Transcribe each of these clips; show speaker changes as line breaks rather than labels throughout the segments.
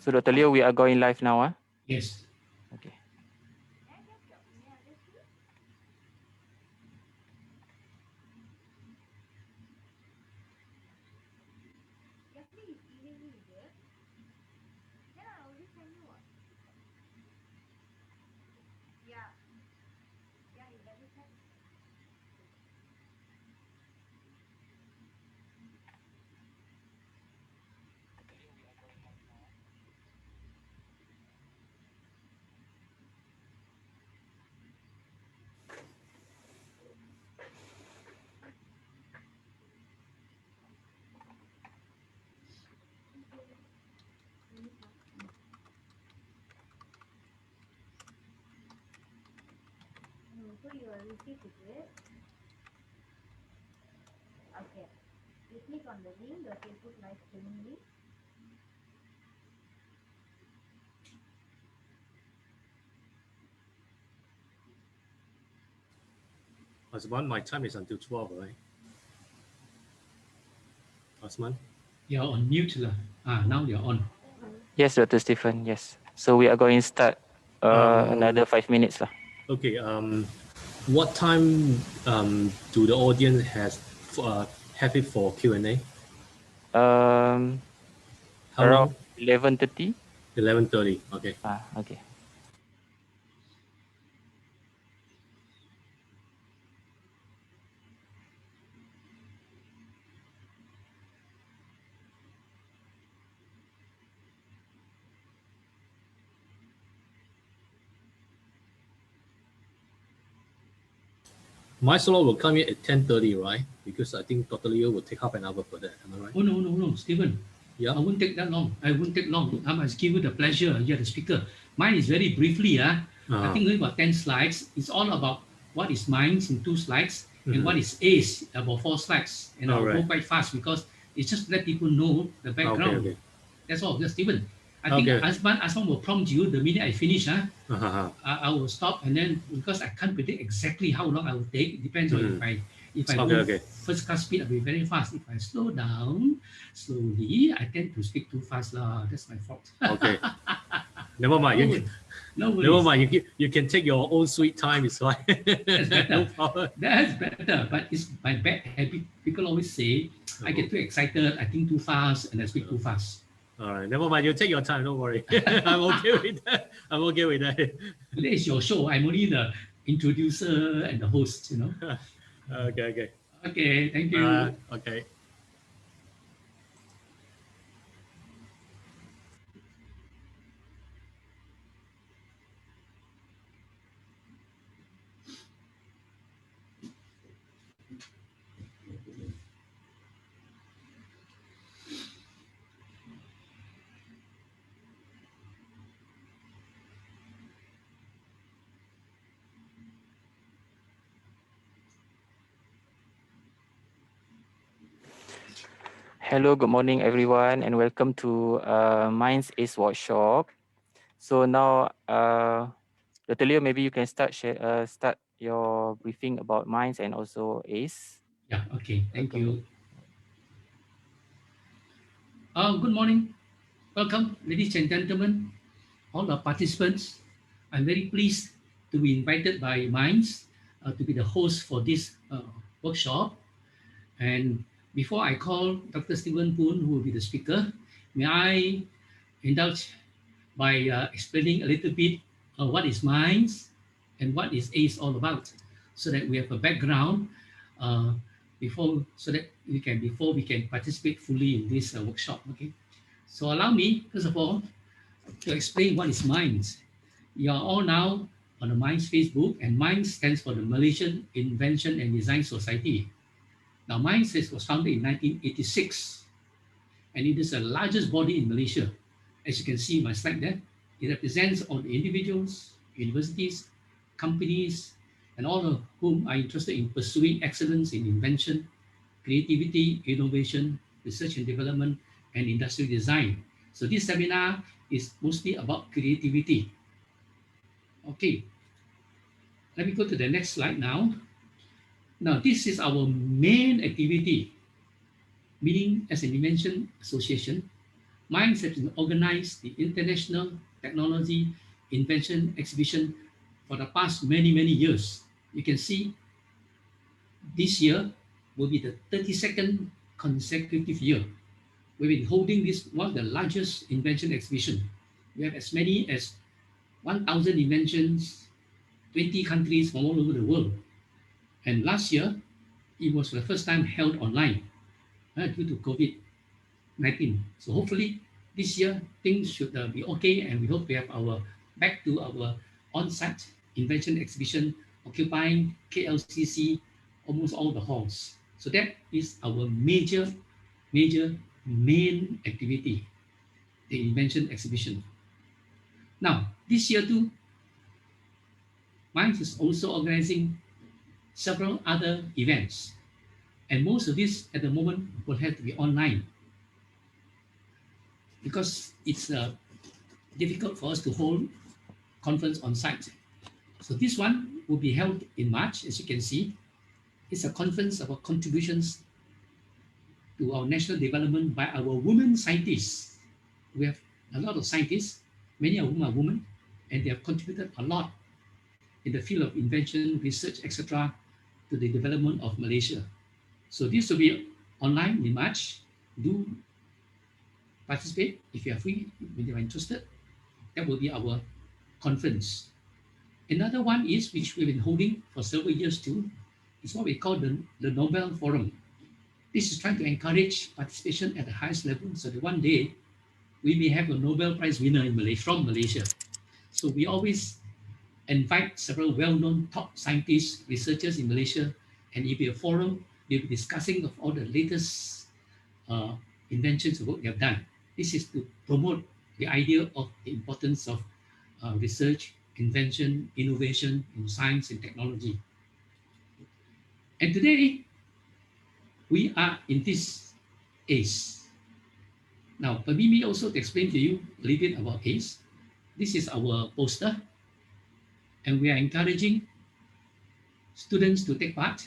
So Dr. Leo, we are going live now.
Yes.
Okay.
Osman, my time is until 12, right? Osman?
You're on mute. Now you're on.
Yes, Dr. Stephen, yes. So we are going to start another 5 minutes.
Okay, what time do the audience have it for Q&A? How
Around
long?
11:30.
11:30, okay.
Okay.
My slot will come in at 10:30, right? Because I think Dr. Leo will take half an hour for that. Am I right?
Oh, no, Stephen.
Yeah.
I won't take that long. I won't take long. I must give you the pleasure. You're the speaker. Mine is very briefly. I think only about 10 slides. It's all about what is minds in 2 slides and what is ACE about 4 slides. And I'll go quite fast because it's just to let people know the background.
Okay.
That's all. Just Stephen. I think Asman will prompt you the minute I finish. I will stop, and then because I can't predict exactly how long I will take, it depends on if I go first class speed, I'll be very fast. If I slow down slowly, I tend to speak too fast. That's my fault.
Okay. Never mind. Never mind. You can take your own sweet time. It's fine.
That's better.
No problem.
That's better. But it's my bad habit. People always say I get too excited, I think too fast, and I speak too fast.
All right, never mind. You take your time. Don't worry. I'm okay with that. I'm okay with that.
Today is your show. I'm only the introducer and the host.
Okay.
Okay. Thank you.
Okay.
Hello, good morning, everyone, and welcome to Minds Ace Workshop. So now, Dr. Leo, maybe you can start your briefing about Minds and also Ace.
Yeah, okay, thank you. Good morning. Welcome, ladies and gentlemen, all the participants. I'm very pleased to be invited by Minds to be the host for this workshop. And before I call Dr. Stephen Poon, who will be the speaker, may I indulge by explaining a little bit what is Minds and what is ACE all about, so that we have a background before we can participate fully in this workshop. Okay, so allow me first of all to explain what is Minds. You are all now on the Minds Facebook, and Minds stands for the Malaysian Invention and Design Society. Now, Minds was founded in 1986, and it is the largest body in Malaysia. As you can see in my slide there, it represents all the individuals, universities, companies, and all of whom are interested in pursuing excellence in invention, creativity, innovation, research and development, and industrial design. So this seminar is mostly about creativity. Okay, let me go to the next slide now. Now, this is our main activity, meaning as an invention association. Minds has organized the International Technology Invention Exhibition for the past many years. You can see this year will be the 32nd consecutive year. We've been holding this one of the largest invention exhibition. We have as many as 1,000 inventions, 20 countries from all over the world. And last year, it was for the first time held online due to COVID-19. So hopefully this year things should be okay, and we hope we have our back to our on-site invention exhibition occupying KLCC almost all the halls. So that is our major main activity, the invention exhibition. Now this year too, Minds is also organizing several other events, and most of this at the moment will have to be online because it's difficult for us to hold conference on site. So this one will be held in March, as you can see. It's a conference about contributions to our national development by our women scientists. We have a lot of scientists, many of whom are women, and they have contributed a lot in the field of invention, research, etc., to the development of Malaysia. So this will be online in March. Do participate if you are free, if you are interested. That will be our conference. Another one is, which we've been holding for several years too, is what we call the Nobel Forum. This is trying to encourage participation at the highest level so that one day we may have a Nobel Prize winner in Malaysia, from Malaysia. So we always invite several well-known top scientists, researchers in Malaysia, and it'll be a forum. They'll be discussing of all the latest inventions of what they have done. This is to promote the idea of the importance of research, invention, innovation in science and technology. And today, we are in this ACE. Now, permit me also to explain to you a little bit about ACE. This is our poster, and we are encouraging students to take part.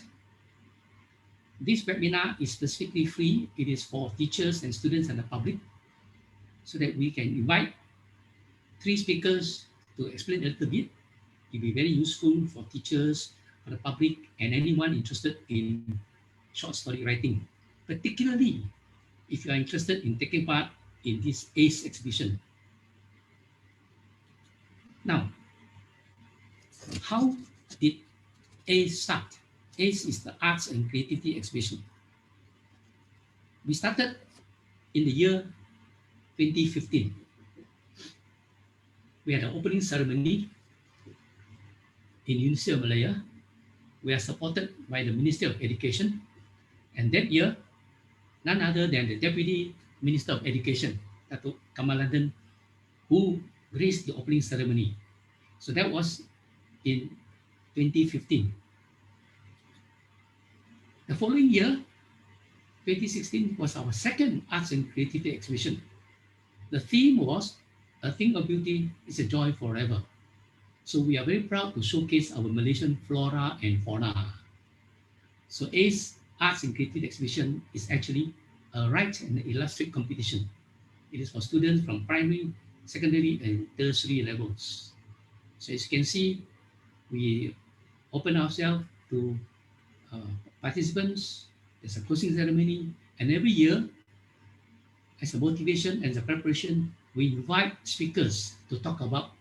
This webinar is specifically free. It is for teachers and students and the public, so that we can invite 3 speakers to explain a little bit. It will be very useful for teachers, for the public, and anyone interested in short story writing, particularly if you are interested in taking part in this ACE exhibition. Now, how did ACE start? ACE is the Arts and Creativity Exhibition. We started in the year 2015. We had an opening ceremony in University of Malaya. We are supported by the Ministry of Education. And that year, none other than the Deputy Minister of Education, Dato' Kamaluddin, who graced the opening ceremony. So that was in 2015. The following year, 2016, was our second Arts and Creativity Exhibition. The theme was, "A Thing of Beauty is a Joy Forever." So we are very proud to showcase our Malaysian flora and fauna. So ACE Arts and Creativity Exhibition is actually a write and illustrate competition. It is for students from primary, secondary, and tertiary levels. So as you can see, we open ourselves to participants. There's a closing ceremony, and every year, as a motivation and as a preparation, we invite speakers to talk about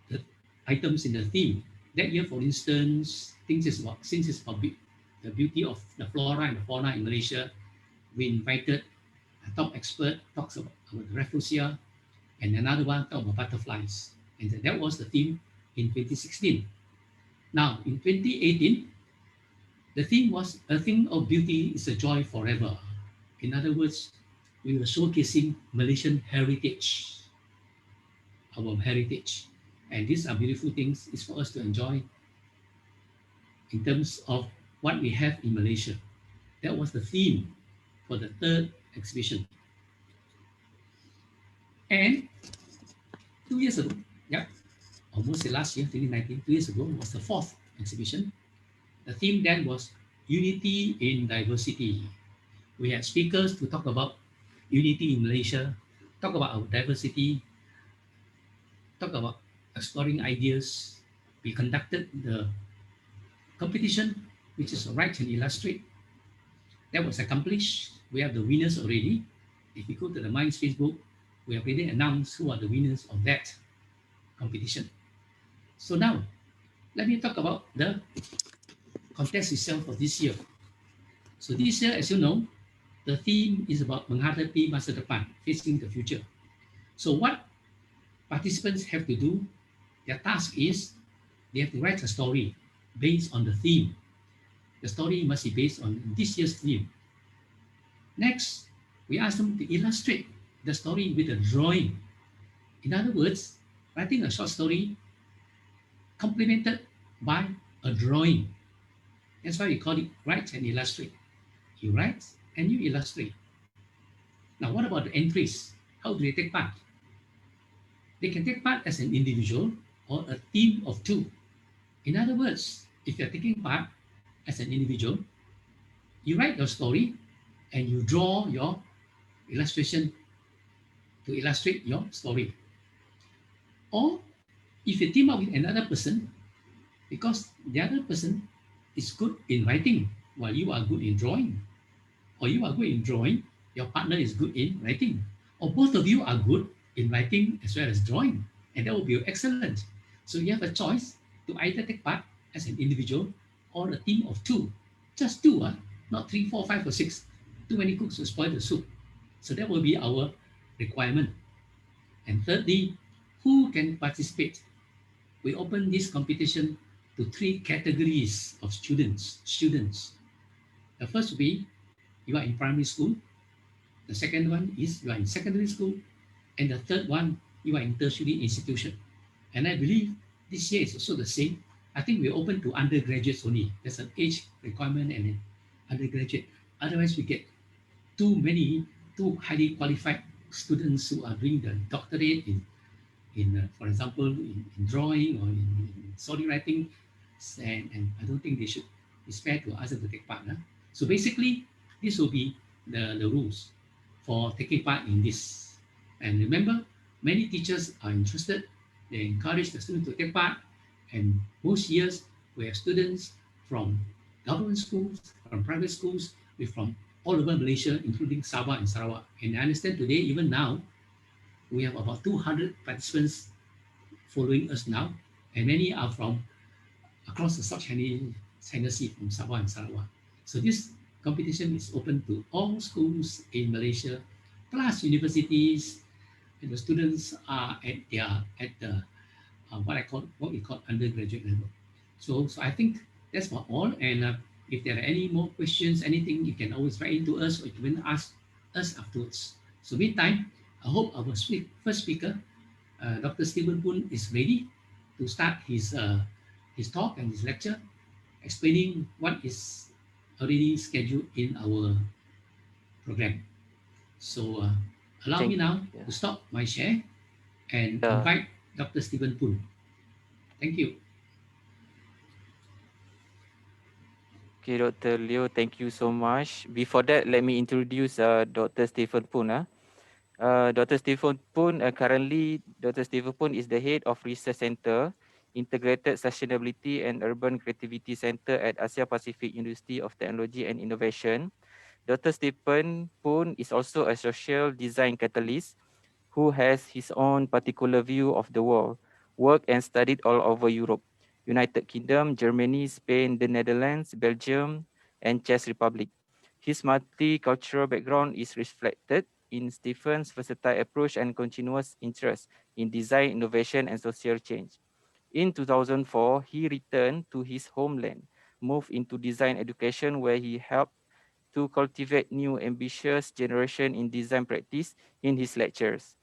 the items in the theme. That year, for instance, since it's about the beauty of the flora and the fauna in Malaysia, we invited a top expert talks about the Rafflesia, and another one talk about butterflies. And that was the theme in 2016. Now, in 2018, the theme was, "A Thing of Beauty is a Joy Forever." In other words, we were showcasing Malaysian heritage, our heritage. And these are beautiful things. It's for us to enjoy in terms of what we have in Malaysia. That was the theme for the third exhibition. And 2 years ago, almost last year, 2019, 2 years ago, was the fourth exhibition. The theme then was Unity in Diversity. We had speakers to talk about unity in Malaysia, talk about our diversity, talk about exploring ideas. We conducted the competition, which is Write and Illustrate. That was accomplished. We have the winners already. If you go to the Minds Facebook, we have already announced who are the winners of that competition. So now, let me talk about the contest itself for this year. So this year, as you know, the theme is about menghadapi masa depan, facing the future. So what participants have to do, their task is they have to write a story based on the theme. The story must be based on this year's theme. Next, we ask them to illustrate the story with a drawing. In other words, writing a short story complemented by a drawing. That's why we call it write and illustrate. You write and you illustrate. Now, what about the entries? How do they take part? They can take part as an individual or a team of two. In other words, if you're taking part as an individual, you write your story and you draw your illustration to illustrate your story. Or if you team up with another person, because the other person is good in writing while you are good in drawing, or you are good in drawing, your partner is good in writing, or both of you are good in writing as well as drawing, and that will be excellent. So you have a choice to either take part as an individual or a team of two. Just two, not three, four, five, or six. Too many cooks will spoil the soup. So that will be our requirement. And thirdly, who can participate? We open this competition to three categories of students. The first will be you are in primary school. The second one is you are in secondary school. And the third one, you are in tertiary institution. And I believe this year is also the same. I think we're open to undergraduates only. There's an age requirement and an undergraduate. Otherwise, we get too highly qualified students who are doing the doctorate in for example, in drawing or in story writing, and I don't think they should. It's fair to ask them to take part. So basically, this will be the rules for taking part in this. And remember, many teachers are interested. They encourage the students to take part. And most years, we have students from government schools, from private schools, from all over Malaysia, including Sabah and Sarawak. And I understand today, even now, we have about 200 participants following us now, and many are from across the South China Sea, from Sabah and Sarawak. So this competition is open to all schools in Malaysia, plus universities, and the students are at the what we call undergraduate level. So I think that's for all. And if there are any more questions, anything, you can always write into us or you can ask us afterwards. So meantime, I hope our first speaker, Dr. Stephen Poon, is ready to start his talk and his lecture, explaining what is already scheduled in our program. So allow me now to stop my share and invite Dr. Stephen Poon. Thank you.
Okay, Dr. Leo, thank you so much. Before that, let me introduce Dr. Stephen Poon. Dr. Stephen Poon, currently, Dr. Stephen Poon is the head of Research Center, Integrated Sustainability and Urban Creativity Center at Asia Pacific University of Technology and Innovation. Dr. Stephen Poon is also a social design catalyst who has his own particular view of the world, worked and studied all over Europe, United Kingdom, Germany, Spain, the Netherlands, Belgium, and Czech Republic. His multicultural background is reflected in Stephen's versatile approach and continuous interest in design, innovation, and social change. In 2004, he returned to his homeland, moved into design education where he helped to cultivate new ambitious generation in design practice in his lectures.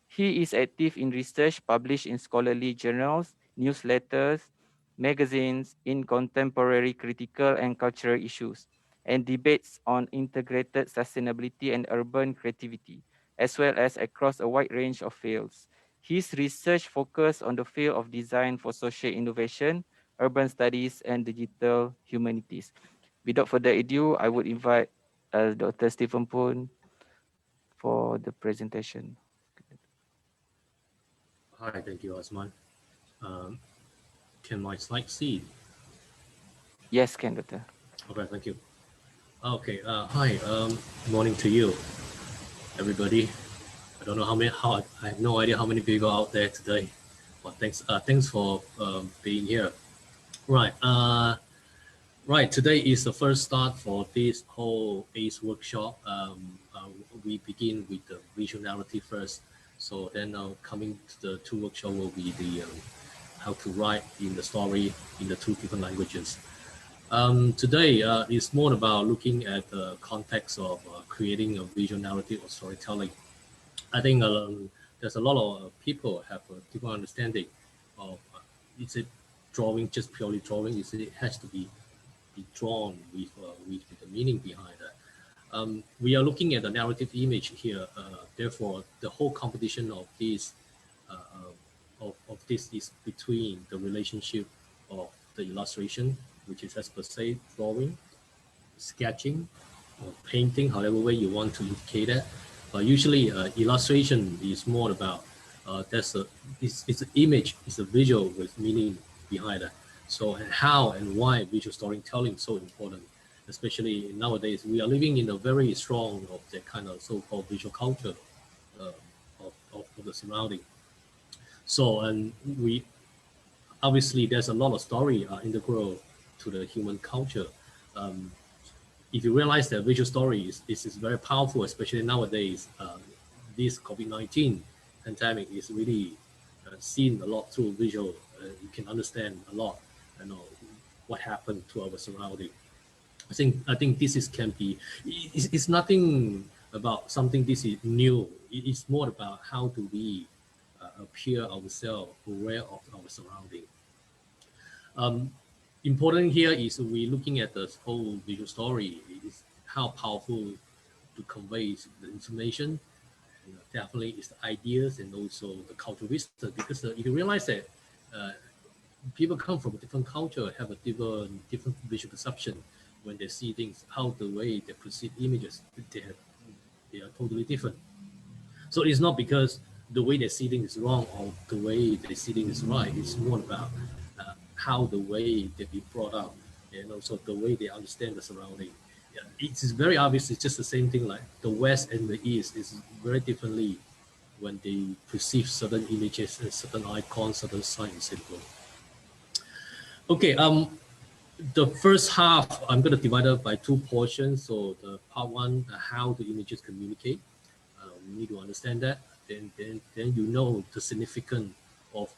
He is active in research published in scholarly journals, newsletters, magazines in contemporary critical and cultural issues, and debates on integrated sustainability and urban creativity, as well as across a wide range of fields. His research focuses on the field of design for social innovation, urban studies, and digital humanities. Without further ado, I would invite Dr. Stephen Poon for the presentation.
Hi, thank you, Osman. Um, can my slide see?
Yes, can, Doctor.
Okay, thank you. Okay, hi, morning to you, everybody. I don't know how I have no idea how many people out there today, but thanks for being here. Right, right. Today is the first start for this whole ACE workshop. We begin with the visual narrative first. So then coming to the two workshop will be the how to write in the story in the two different languages. Today is more about looking at the context of creating a visual narrative or storytelling. I think there's a lot of people have a different understanding of is it drawing just purely drawing? Is it has to be drawn with the meaning behind that? We are looking at the narrative image here. Therefore, the whole competition of this of this is between the relationship of the illustration, which is as per se drawing, sketching, or painting, however way you want to indicate that. Usually, illustration is more about it's an image, it's a visual with meaning behind it. So, and how and why visual storytelling is so important, especially nowadays. We are living in a very strong of that kind of so-called visual culture uh, of the surrounding. So, and we obviously there's a lot of story integral to the human culture. Um, if you realize that visual story is very powerful, especially nowadays, this COVID-19 pandemic is really seen a lot through visual. You can understand a lot, what happened to our surrounding. I think this is can be. It's nothing about something this is new. It's more about how do we appear ourselves aware of our surrounding. Um, Important here is we looking at the whole visual story is how powerful to convey the information. Definitely it's the ideas and also the cultural wisdom, because if you realize that uh, people come from a different culture, have a different visual perception when they see things, how the way they perceive images, they are totally different. So it's not because the way they see things is wrong or the way they see things is right. It's more about how the way they be brought up and also the way they understand the surrounding. Yeah, it is very obvious. It's just the same thing. Like the West and the East is very differently when they perceive certain images and certain icons, certain signs, symbol. Okay. The first half I'm going to divide it by two portions. So the part one, how the images communicate. We need to understand that. Then you know the significance of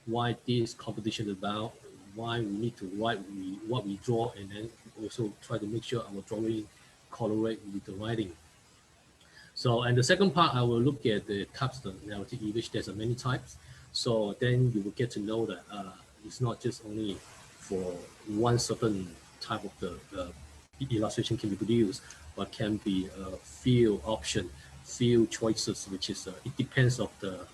why this competition is about, why we need to write what we draw, and then also try to make sure our drawing correlate with the writing. So, and the second part, I will look at the types of narrative image. There's many types. So then you will get to know that it's not just only for one certain type of the illustration can be produced, but can be a few option, few choices, which is it depends on the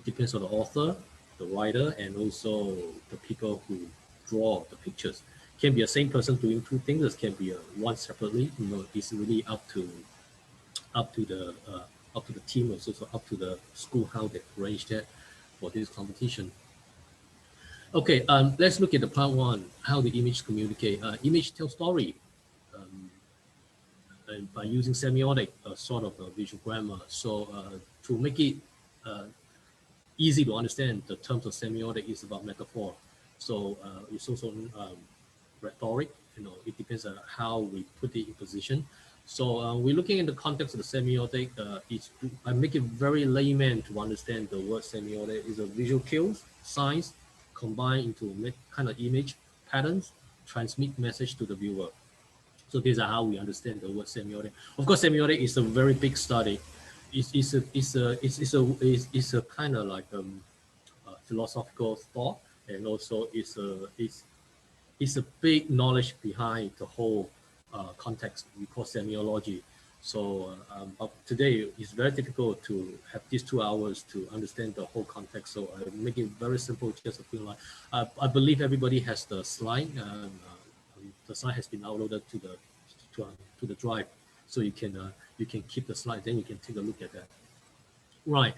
author, the writer, and also the people who draw the pictures. Can be a same person doing two things. It can be one separately. It's really up to the team, also so up to the school how they arrange that for this competition. Okay, let's look at the part one, how the image communicate. Image tell story and by using semiotic, sort of a visual grammar. So to make it uh, easy to understand, the terms of semiotic is about metaphor. So it's also rhetoric. It depends on how we put it in position. So we're looking in the context of the semiotic. I make it very layman to understand the word semiotic is a visual cues, signs combined into kind of image patterns, transmit message to the viewer. So these are how we understand the word semiotic. Of course, semiotic is a very big study. It's a kind of like philosophical thought, and also it's a big knowledge behind the whole context we call semiology. So but today it's very difficult to have these 2 hours to understand the whole context. So I make it very simple, just a few lines. I believe everybody has the slide. The slide has been uploaded to the drive. So you can keep the slide, then you can take a look at that. Right.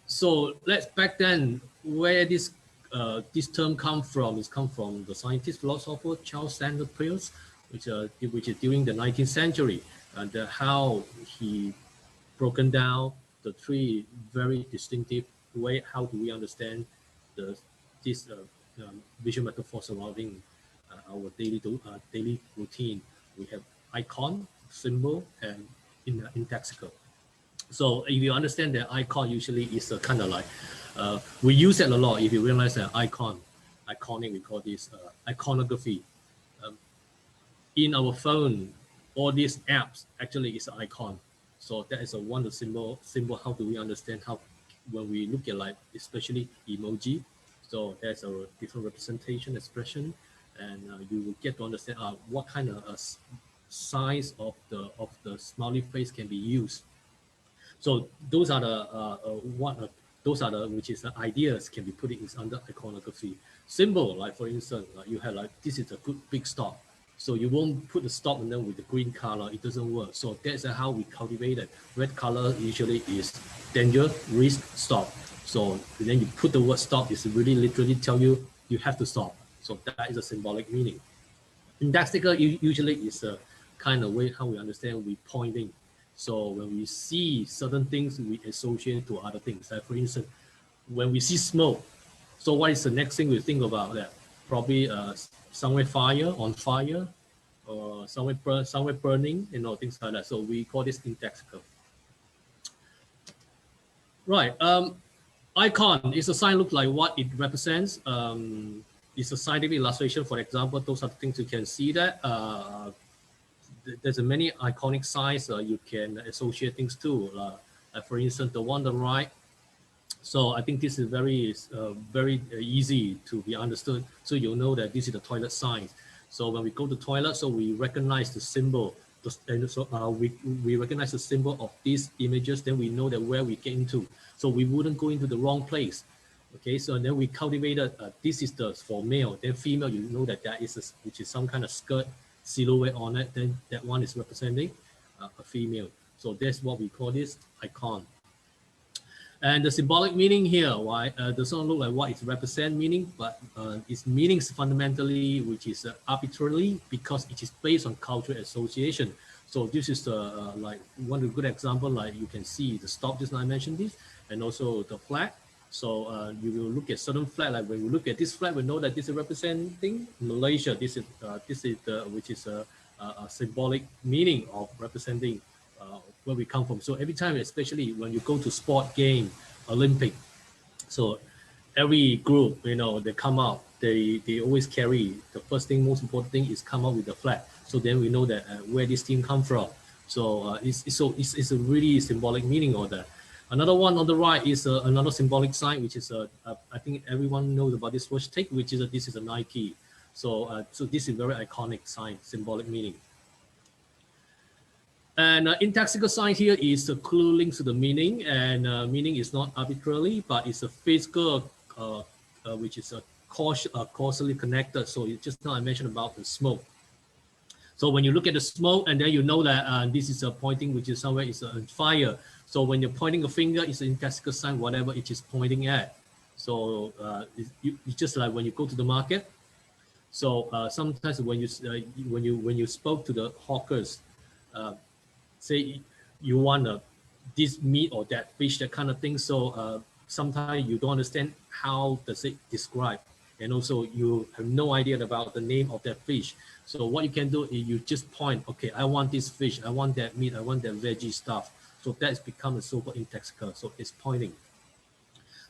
So let's back then where this term come from. It's come from the scientist philosopher Charles Sanders Peirce, which is during the 19th century, and how he broken down the three very distinctive way. How do we understand this visual metaphor surrounding our daily routine? We have icon, symbol, and indexical. So if you understand that icon usually is a kind of like, we use it a lot. If you realize that iconic, we call this iconography. In our phone, all these apps actually is an icon. So that is a one symbol. How do we understand how when we look at like especially emoji? So there's a different representation expression, and you will get to understand what kind of size of the smiley face can be used. So those are the which is the ideas can be put in under iconography. Symbol, like for instance, you have like this is a good big stop. So you won't put the stop and then with the green color, it doesn't work. So that's how we cultivate it. Red color usually is danger, risk, stop. So then you put the word stop, is really literally tell you you have to stop. So that is a symbolic meaning. Indexical usually is a kind of way how we understand we pointing. So when we see certain things, we associate to other things. Like for instance, when we see smoke, so what is the next thing we think about that? Probably somewhere on fire, or somewhere burning, things like that. So we call this indexical. Right. Icon is a sign look like what it represents. It's a scientific illustration. For example, those are the things you can see that. There's a many iconic signs you can associate things to. For instance, the one on the right. So I think this is very easy to be understood. So you'll know that this is the toilet sign. So when we go to toilet, so we recognize the symbol. And so we recognize the symbol of these images, then we know that where we get into. So we wouldn't go into the wrong place. Okay, so then we cultivated, this is for male, then female, you know that which is some kind of skirt silhouette on it, then that one is representing a female. So that's what we call this icon. And the symbolic meaning here, why does not look like what it represents meaning, but its meanings fundamentally, which is arbitrarily, because it is based on cultural association. So this is like one good example, like you can see the stop, just now I mentioned this, and also the flag. So you will look at certain flag, like when we look at this flag, we know that this is representing Malaysia. This is which is a symbolic meaning of representing where we come from. So every time, especially when you go to sport game, Olympic, so every group, they come out, they always carry the first thing, most important thing is come out with the flag. So then we know that where this team come from. So it's a really symbolic meaning of that. Another one on the right is another symbolic sign, which is I think everyone knows about this watch take, which is this is a Nike. So so this is very iconic sign, symbolic meaning. And indexical sign here is a clue links to the meaning, and meaning is not arbitrarily, but it's a physical, which is causally connected. So just now I mentioned about the smoke. So when you look at the smoke, and then you know that this is a pointing, which is somewhere is on fire. So when you're pointing a finger, it's an indexical sign, whatever it is pointing at. So it's just like when you go to the market. So sometimes when you spoke to the hawkers, say you want this meat or that fish, that kind of thing. So sometimes you don't understand how does it describe, and also you have no idea about the name of that fish. So what you can do is you just point, okay, I want this fish, I want that meat, I want that veggie stuff. So that's become a so-called indexical. So it's pointing.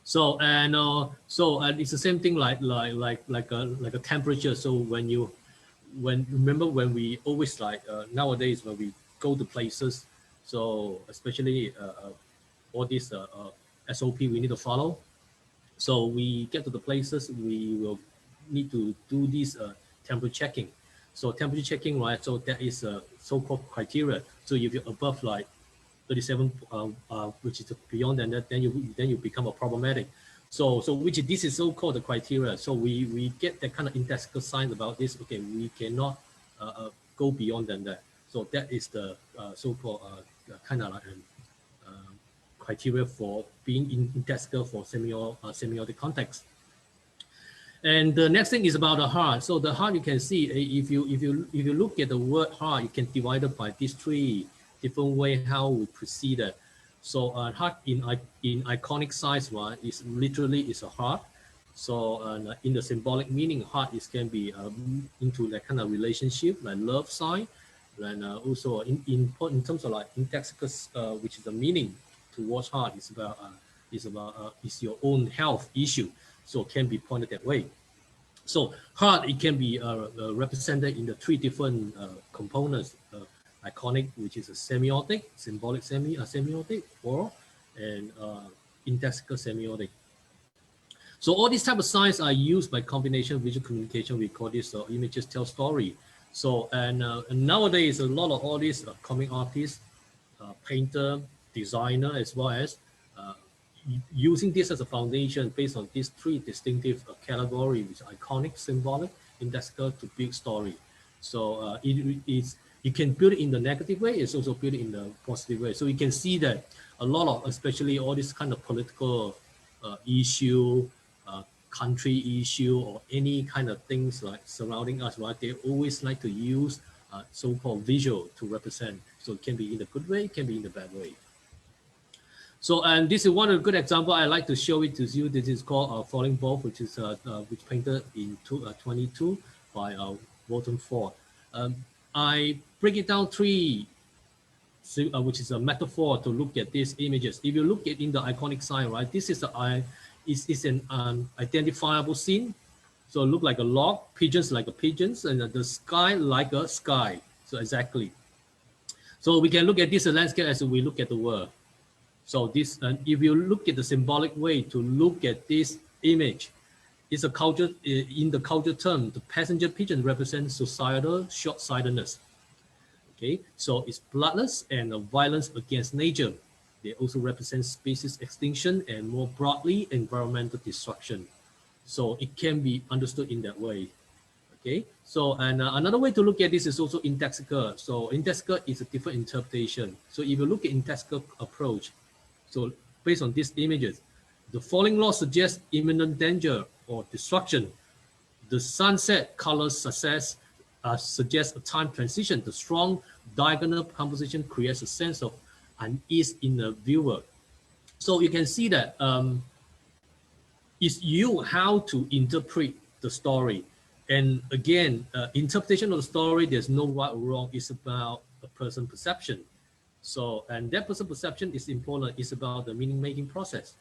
So and it's the same thing like a temperature. So remember when we always nowadays when we go to places, so especially all this SOP we need to follow. So we get to the places, we will need to do this temperature checking. So temperature checking, right? So that is a so-called criteria. So if you're above like 37, which is beyond that, then you become a problematic. So this is so-called the criteria. So we get that kind of indexical sign about this. Okay, we cannot go beyond than that. So that is the so-called kind of like criteria for being integral for semiotic context. And the next thing is about the heart. So the heart, you can see if you look at the word heart, you can divide it by these three different way how we proceed it. So heart in iconic size, right, is literally is a heart. So in the symbolic meaning, heart is can be into that kind of relationship, like love sign, and also in terms of like intexicus, which is the meaning towards heart is about is your own health issue. So it can be pointed that way. So heart, it can be represented in the three different components: iconic, which is a semiotic, symbolic semiotic, or and indexical semiotic. So all these type of signs are used by combination visual communication. We call this images tell story. So and nowadays a lot of all these comic artists, painter, designer, as well as using this as a foundation based on these three distinctive categories, which are iconic, symbolic, indexical to build story. So you can build it in the negative way, it's also built in the positive way. So you can see that a lot of, especially all this kind of political issue, country issue, or any kind of things like surrounding us, right? They always like to use so-called visual to represent. So it can be in the good way, it can be in the bad way. So, and this is one of the good example I like to show it to you. This is called Falling Wolf, which is which painted in 22 by Walton Ford. I break it down three, which is a metaphor to look at these images. If you look at in the iconic sign, right, this is is an identifiable scene. So it look like a log, pigeons like a pigeons, and the sky like a sky. So exactly. So we can look at this landscape as we look at the world. So this, if you look at the symbolic way to look at this image, it's a culture, in the culture term, the passenger pigeon represents societal short-sightedness. Okay, so it's bloodless and violence against nature. They also represent species extinction and more broadly environmental destruction. So it can be understood in that way. Okay, so and another way to look at this is also indexical. So indexical is a different interpretation. So if you look at indexical approach, so based on these images, the falling log suggests imminent danger or destruction. The sunset color success suggests a time transition. The strong diagonal composition creates a sense of unease in the viewer. So you can see that it's you how to interpret the story. And again, interpretation of the story, there's no right or wrong. It's about a person perception. So, and that person perception is important. It's about the meaning making process.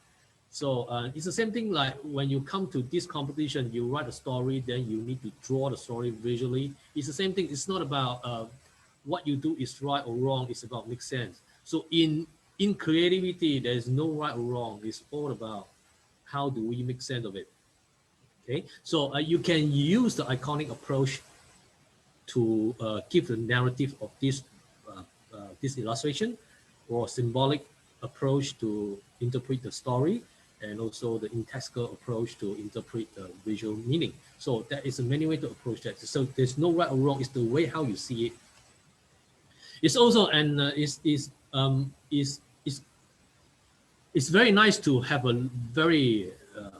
So it's the same thing like when you come to this competition, you write a story, then you need to draw the story visually. It's the same thing. It's not about what you do is right or wrong. It's about make sense. So in creativity, there is no right or wrong. It's all about how do we make sense of it. Okay, so you can use the iconic approach to give the narrative of this this illustration, or symbolic approach to interpret the story, and also the indexical approach to interpret the visual meaning. So that is a many way to approach that. So there's no right or wrong. It's the way how you see it. It's also and it's very nice to have a very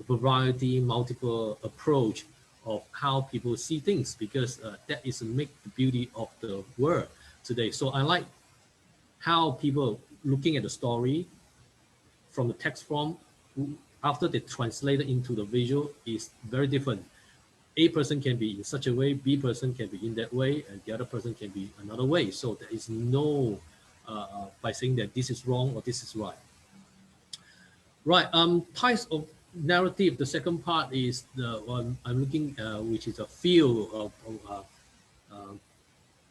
variety, multiple approach of how people see things, because that is make the beauty of the world today. So I like how people looking at the story from the text form, after they translate it into the visual, is very different. A person can be in such a way, B person can be in that way, and the other person can be another way. So there is no by saying that this is wrong or this is right. Right. Types of narrative. The second part is the one I'm looking, which is a field of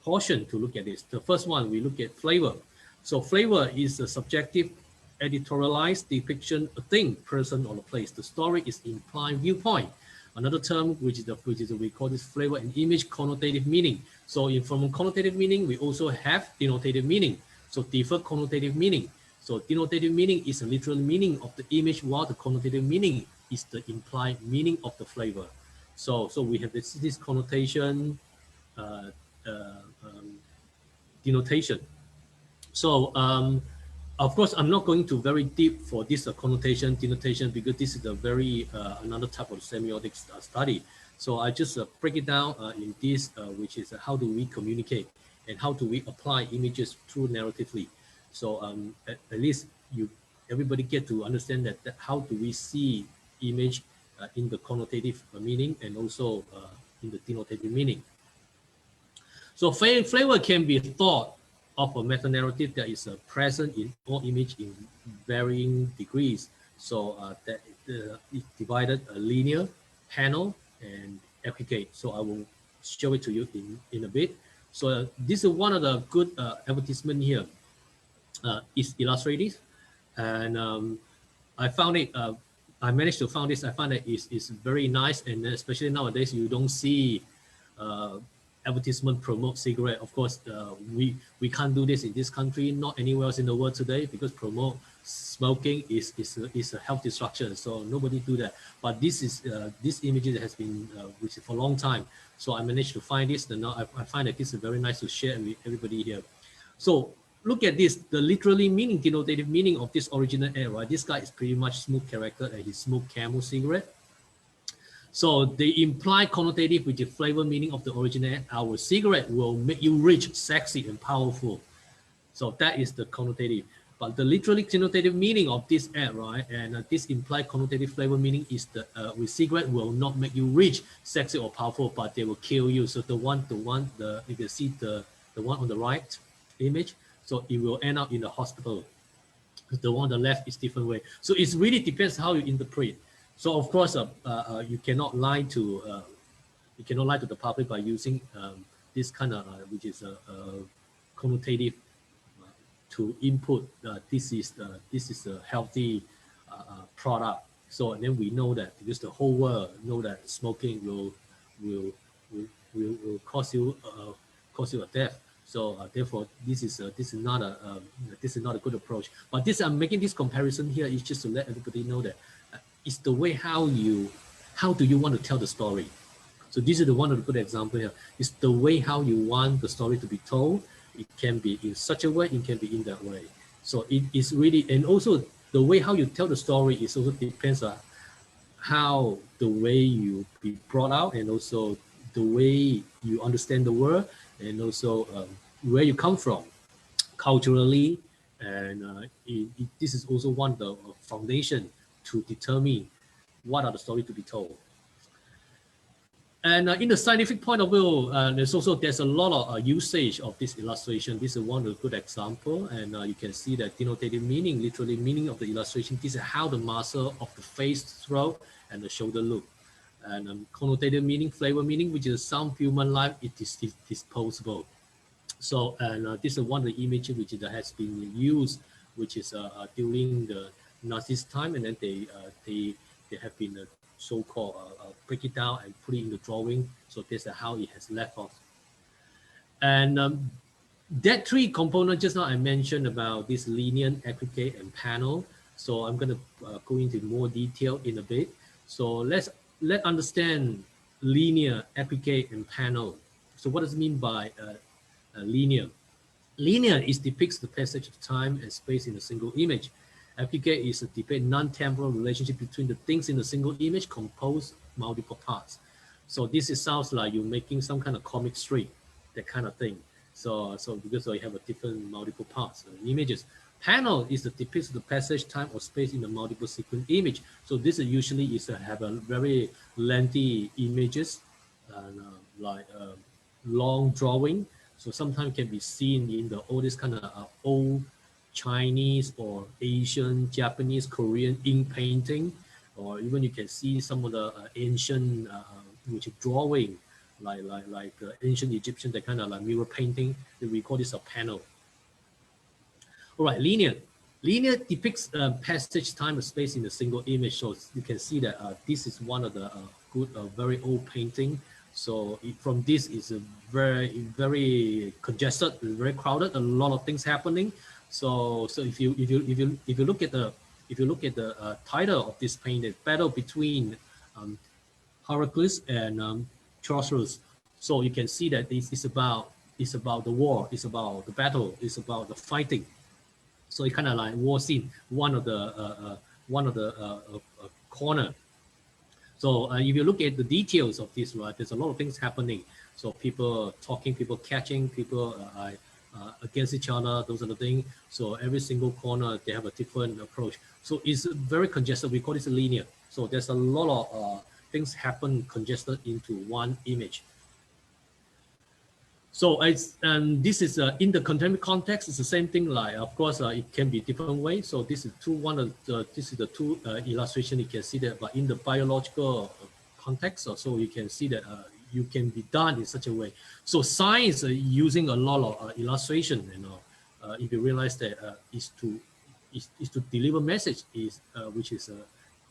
portion to look at this. The first one, we look at flavor. So flavor is a subjective, editorialized depiction, a thing, person, or a place. The story is implied viewpoint. Another term, which is we call this flavor and image connotative meaning. So from connotative meaning, we also have denotative meaning. So different connotative meaning. So denotative meaning is a literal meaning of the image, while the connotative meaning is the implied meaning of the flavor. So we have this connotation, denotation. So of course, I'm not going to very deep for this connotation denotation because this is a very another type of semiotic study. So I just break it down in this, which is how do we communicate and how do we apply images through narratively. So at least everybody get to understand that how do we see image in the connotative meaning and also in the denotative meaning. So flavor can be thought of a meta-narrative that is present in all image in varying degrees. So that is divided a linear, panel, and aggregate. So I will show it to you in a bit. So this is one of the good advertisement here. It's illustrative, and I found it. I managed to find this. I find that it's very nice, and especially nowadays you don't see advertisement promote cigarette. Of course, we can't do this in this country, not anywhere else in the world today, because promote smoking is a health destruction. So nobody do that. But this image that has been which is for a long time. So I managed to find this, and now I find that this is very nice to share with everybody here. So look at this, the literally meaning, denotative meaning of this original ad, right? This guy is pretty much smooth character and he smoked Camel cigarette. So the implied connotative, which is flavor meaning of the original ad, our cigarette will make you rich, sexy, and powerful. So that is the connotative. But the literally denotative meaning of this ad, right? And this implied connotative flavor meaning is the with cigarette will not make you rich, sexy, or powerful, but they will kill you. So you can see the one on the right image. So it will end up in the hospital. The one on the left is different way. So it really depends how you interpret. So of course, you cannot lie to the public by using this kind of which is a connotative to input. This is a healthy product. So and then we know that because the whole world know that smoking will cause you a death. So therefore, this is not a good approach. But I'm making this comparison here is just to let everybody know that it's the way how do you want to tell the story. So this is one of the good example here. It's the way how you want the story to be told. It can be in such a way, it can be in that way. So it is really, and also the way how you tell the story is also depends on how the way you be brought out, and also the way you understand the world, and also where you come from culturally, and this is also one of the foundation to determine what are the story to be told. And in the scientific point of view, there's a lot of usage of this illustration. This is one of the good example, and you can see that denotative meaning, literally meaning of the illustration. This is how the muscle of the face, throat, and the shoulder look. And connotative meaning, flavor meaning, which is some human life, it is disposable. So, and this is one of the images which has been used, which is during the Nazi's time, and then they have been so-called break it down and put it in the drawing. So this is how it has left off. And that three components just now I mentioned about this linear, aggregate, and panel. So I'm going to go into more detail in a bit. So let's understand linear, aggregate, and panel. So what does it mean by linear? Linear is depicts the passage of time and space in a single image. Aggregate is a depict non-temporal relationship between the things in a single image composed multiple parts. So this sounds like you're making some kind of comic strip, that kind of thing. So because you have a different multiple parts images. Panel is the depicts the passage, time, or space in a multiple sequence image. So this usually is have a very lengthy images, like long drawing. So sometimes can be seen in all this kind of old Chinese or Asian, Japanese, Korean ink painting, or even you can see some of the ancient which drawing, like ancient Egyptian, that kind of like mirror painting. We call this a panel. All right, linear. Linear depicts passage, time, and space in a single image. So you can see that this is one of the good, very old painting. So from this is a very congested, very crowded, a lot of things happening. So if you look at the title of this painting, battle between Heracles and Chaucerus. So you can see that this is about it's about the war, it's about the battle, it's about the fighting. So it kind of like war scene, one of the corner. So if you look at the details of this, right, there's a lot of things happening. So people talking, people catching, people against each other, those are the things. So every single corner, they have a different approach. So it's very congested. We call this linear. So there's a lot of things happen congested into one image. So this is in the contemporary context. It's the same thing. Like, of course, it can be different ways. So this is this is the two illustration. You can see that, but in the biological context, so you can see that you can be done in such a way. So science using a lot of illustration. If you realize that is to deliver message which is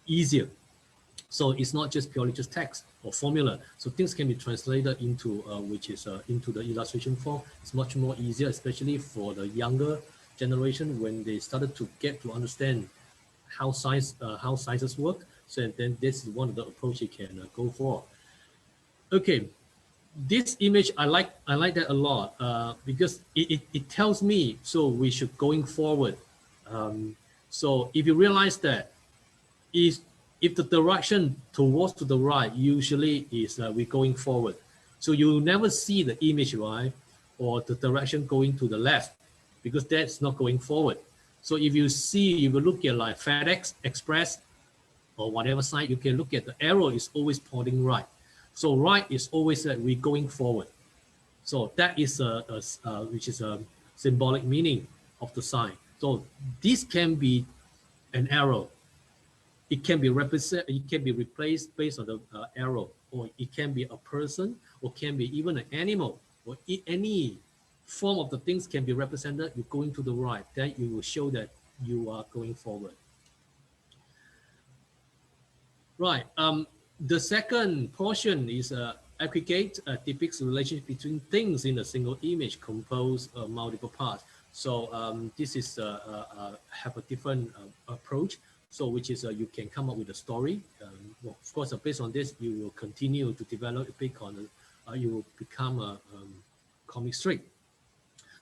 easier. So it's not just purely just text or formula. So things can be translated into into the illustration form. It's much more easier, especially for the younger generation when they started to get to understand how sciences work. So then this is one of the approach you can go for. Okay, this image I like that a lot because it tells me so we should going forward. So if you realize that is if the direction towards to the right usually is we're going forward, so you never see the image, right, or the direction going to the left, because that's not going forward. So if you look at like FedEx Express or whatever site, you can look at the arrow is always pointing right. So right is always that we're going forward. So that is which is a symbolic meaning of the sign. So this can be an arrow. It can be replaced based on the arrow, or it can be a person, or can be even an animal, or any form of the things can be represented. You're going to the right, then you will show that you are going forward. Right. The second portion is aggregate depicts the relationship between things in a single image composed of multiple parts. So this is have a different approach. So which is you can come up with a story. Well, of course, based on this, you will continue to develop a big on. You will become a comic strip.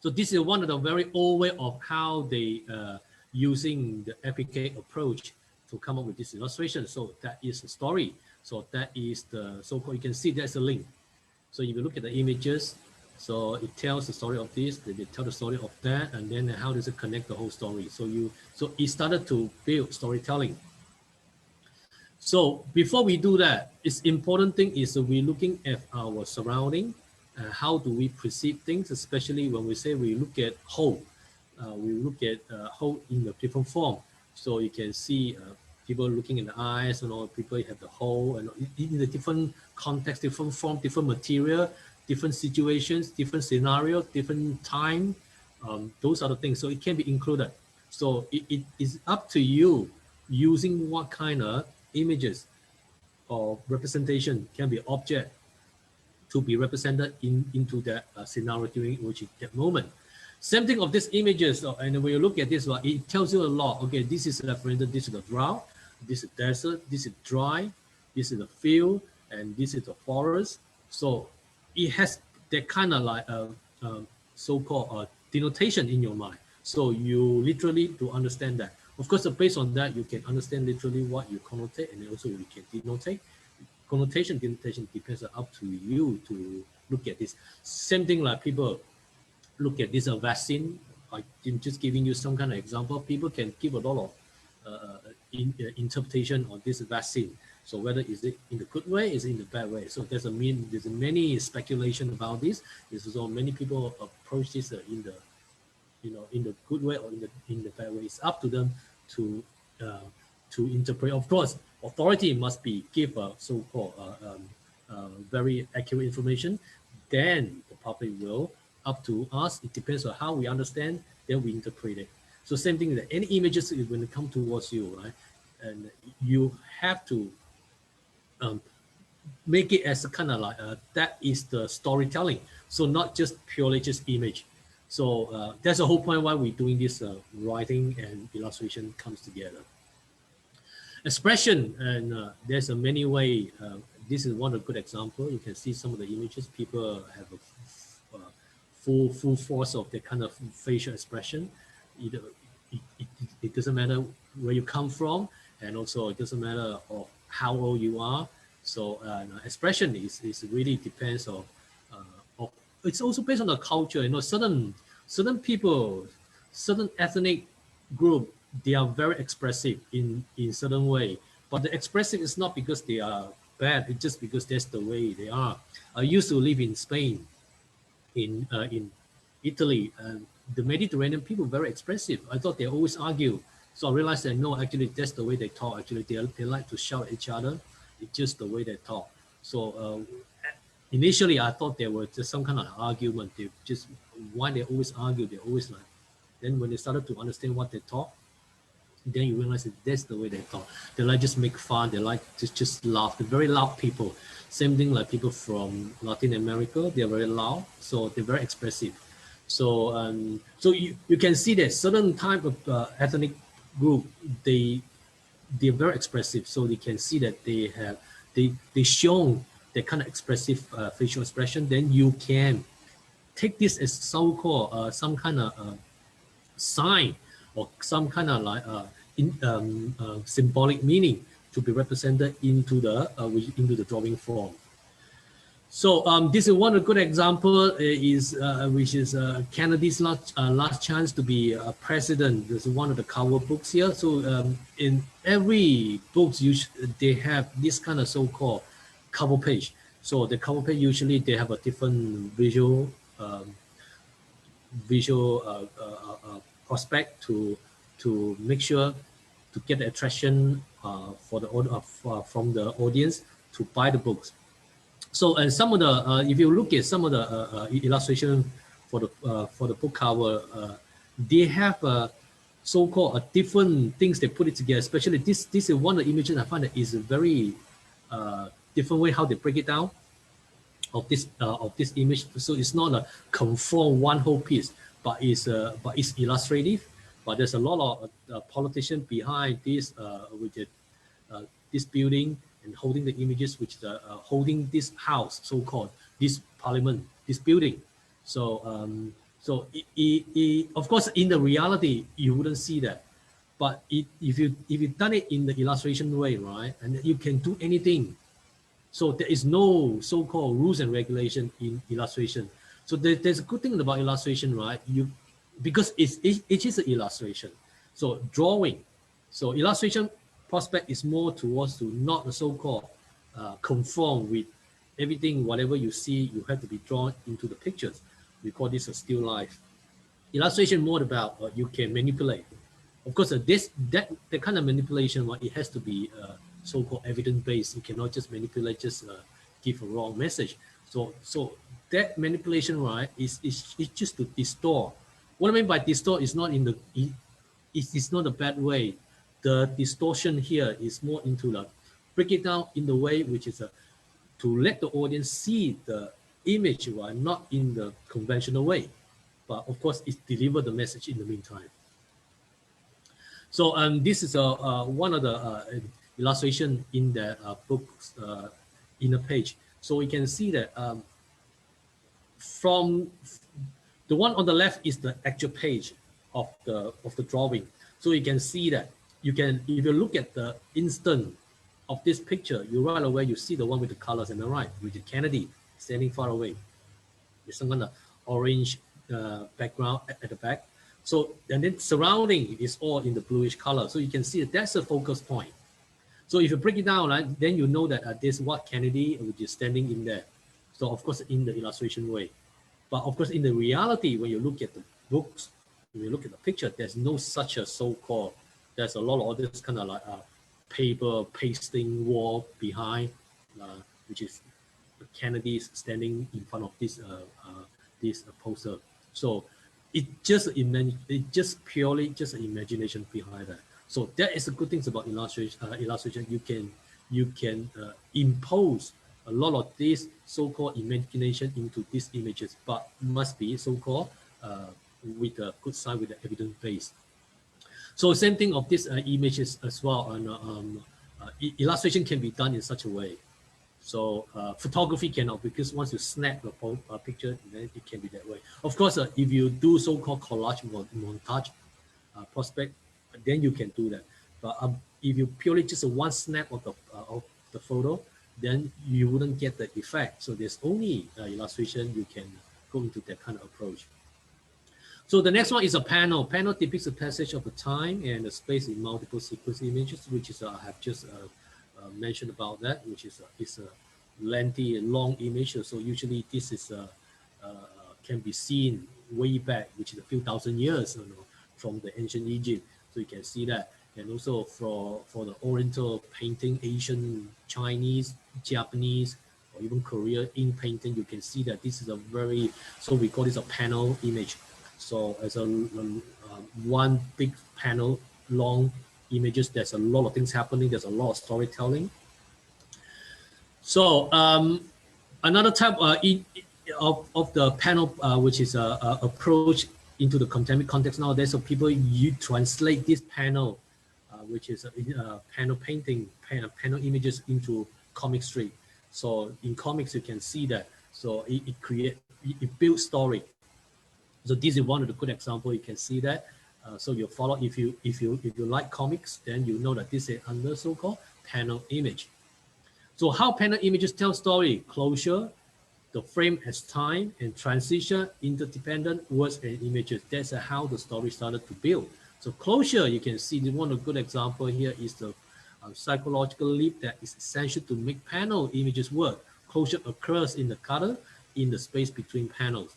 So this is one of the very old way of how they using the aggregate approach to come up with this illustration. So that is the story. So that is the so-called, you can see there's a link. So if you look at the images, so it tells the story of this, they tell the story of that, and then how does it connect the whole story? So it started to build storytelling. So before we do that, it's important thing is we're looking at our surrounding. How do we perceive things, especially when we say we look at whole. We look at whole in a different form. So you can see people looking in the eyes, people have the whole, and in the different context, different form, different material, different situations, different scenario, different time. Those are the things. So it can be included. So it is up to you using what kind of images or representation can be object to be represented into that scenario during which that moment. Same thing of these images, and when you look at this one, it tells you a lot. Okay, this is for instance, this is the drought, this is desert, this is dry, this is the field, and this is the forest. So it has that kind of like so-called denotation in your mind. So you literally to understand that. Of course, based on that, you can understand literally what you connotate, and also you can denotate. Connotation, denotation depends up to you to look at this. Same thing like people look at this vaccine. I'm just giving you some kind of example. People can give a lot of interpretation on this vaccine. So whether is it in the good way, is it in the bad way? So there's many speculation about this. So many people approach this in the in the good way or in the bad way. It's up to them to interpret. Of course, authority must be give a so-called very accurate information. Then the public will. Up to us, it depends on how we understand, then we interpret it. So same thing that any images when it come towards you, right? And you have to make it as a kind of like that is the storytelling. So not just purely just image. So that's the whole point why we're doing this writing and illustration comes together. Expression, and there's a many way. This is one of good example. You can see some of the images. People have a full force of the kind of facial expression. Either it doesn't matter where you come from, and also it doesn't matter of how old you are. So expression is really depends of it's also based on the culture. Certain people, certain ethnic group, they are very expressive in certain way. But the expressive is not because they are bad. It's just because that's the way they are. I used to live in Spain, in Italy, and the Mediterranean people very expressive. I thought they always argue. So I realized that no, actually that's the way they talk. Actually, they like to shout at each other. It's just the way they talk. So initially, I thought there was just some kind of argument. They just why they always argue. They always like. Then when they started to understand what they talk, then you realize that that's the way they talk. They like just make fun. They like just laugh. They're very loud people. Same thing like people from Latin America. They're very loud, so they're very expressive. So you can see that certain type of ethnic group, they're very expressive. So they can see that they show that kind of expressive facial expression. Then you can take this as so-called some kind of sign or some kind of like symbolic meaning to be represented into the drawing form. So this is one good example which is Kennedy's last chance to be president. This is one of the cover books here. So in every books they have this kind of so-called cover page. So the cover page usually they have a different visual prospect to make sure to get the attraction from the audience to buy the books. So and some of the if you look at some of the illustration for the book cover, they have so-called different things they put it together. Especially this is one of the images I find that is a very different way how they break it down of this image. So it's not a conform one whole piece, but it's illustrative. But there's a lot of politician behind this this building and holding the images, which holding this house, so-called this parliament, this building. So of course in the reality you wouldn't see that, but if you done it in the illustration way, right, and you can do anything. So there is no so-called rules and regulation in illustration. So there's a good thing about illustration, right? Because it is an illustration. So drawing, so illustration prospect is more towards to not the so-called conform with everything. Whatever you see, you have to be drawn into the pictures. We call this a still life. Illustration more about you can manipulate. Of course, that kind of manipulation, it has to be so-called evidence-based. You cannot just manipulate, just give a wrong message. So that manipulation, right, is just to distort. What I mean by distort is not it's not a bad way. The distortion here is more into the break it down in the way which is to let the audience see the image, right, not in the conventional way, but of course it deliver the message in the meantime. So this is one of the illustration in the book's inner page. So we can see that from the one on the left is the actual page of the drawing. So you can see that if you look at the instant of this picture, you right away you see the one with the colors on the right, which is Kennedy standing far away with some kind of orange background at the back. So and then surrounding is all in the bluish color. So you can see that that's a focus point. So if you break it down, right, then you know that there's what Kennedy, which is standing in there. So of course in the illustration way, but of course in the reality, when you look at the books, when you look at the picture, there's no such a so-called. There's a lot of this kind of like paper pasting wall behind, which is Kennedy's standing in front of this poster. So it's just purely just an imagination behind that. So that is the good things about illustration. You can impose a lot of this so-called imagination into these images, but must be so-called with a good side, with the evidence base. So same thing of these images as well. And illustration can be done in such a way. So photography cannot, because once you snap a picture, then it can be that way. Of course, if you do so-called collage montage prospect, then you can do that. But if you purely just one snap of the photo, then you wouldn't get the effect. So there's only illustration you can go into that kind of approach. So the next one is a panel. Panel depicts the passage of the time and the space in multiple sequence images, which is I have just mentioned about that, which is a lengthy, long image. So usually this is can be seen way back, which is a few thousand years, from the ancient Egypt. So you can see that. And also for the Oriental painting, Asian, Chinese, Japanese, or even Korea in painting, you can see that this is a very, so we call this a panel image. So as a one big panel, long images, there's a lot of things happening. There's a lot of storytelling. So another type of the panel, which is a approach into the contemporary context nowadays. So people, you translate this panel, which is panel painting, panel images into comic strip. So in comics, you can see that. So it builds story. So this is one of the good example. You can see that. So you follow, if you like comics, then you know that this is under so-called panel image. So how panel images tell story? Closure, the frame as time, and transition, interdependent words and images. That's how the story started to build. So closure, you can see one of the good example here is the psychological leap that is essential to make panel images work. Closure occurs in the color, in the space between panels.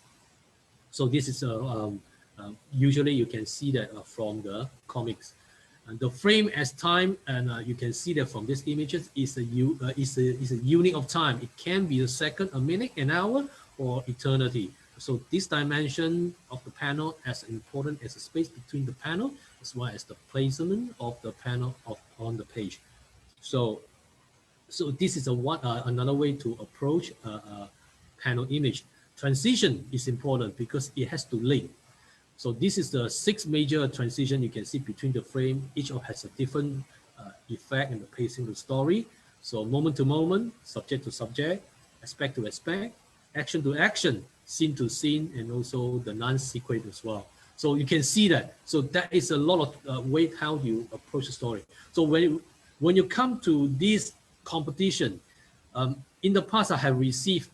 So this is usually you can see that from the comics. And the frame as time, and you can see that from these images, is a unit of time. It can be a second, a minute, an hour, or eternity. So this dimension of the panel as important as the space between the panel, as well as the placement of the panel on the page. So this is another way to approach a panel image. Transition is important because it has to link. So this is the 6 major transition you can see between the frame. Each of has a different effect and the pacing of the story. So moment to moment, subject to subject, aspect to aspect, action to action, scene to scene, and also the non-sequence as well. So you can see that. So that is a lot of way how you approach the story. So when you come to this competition, in the past I have received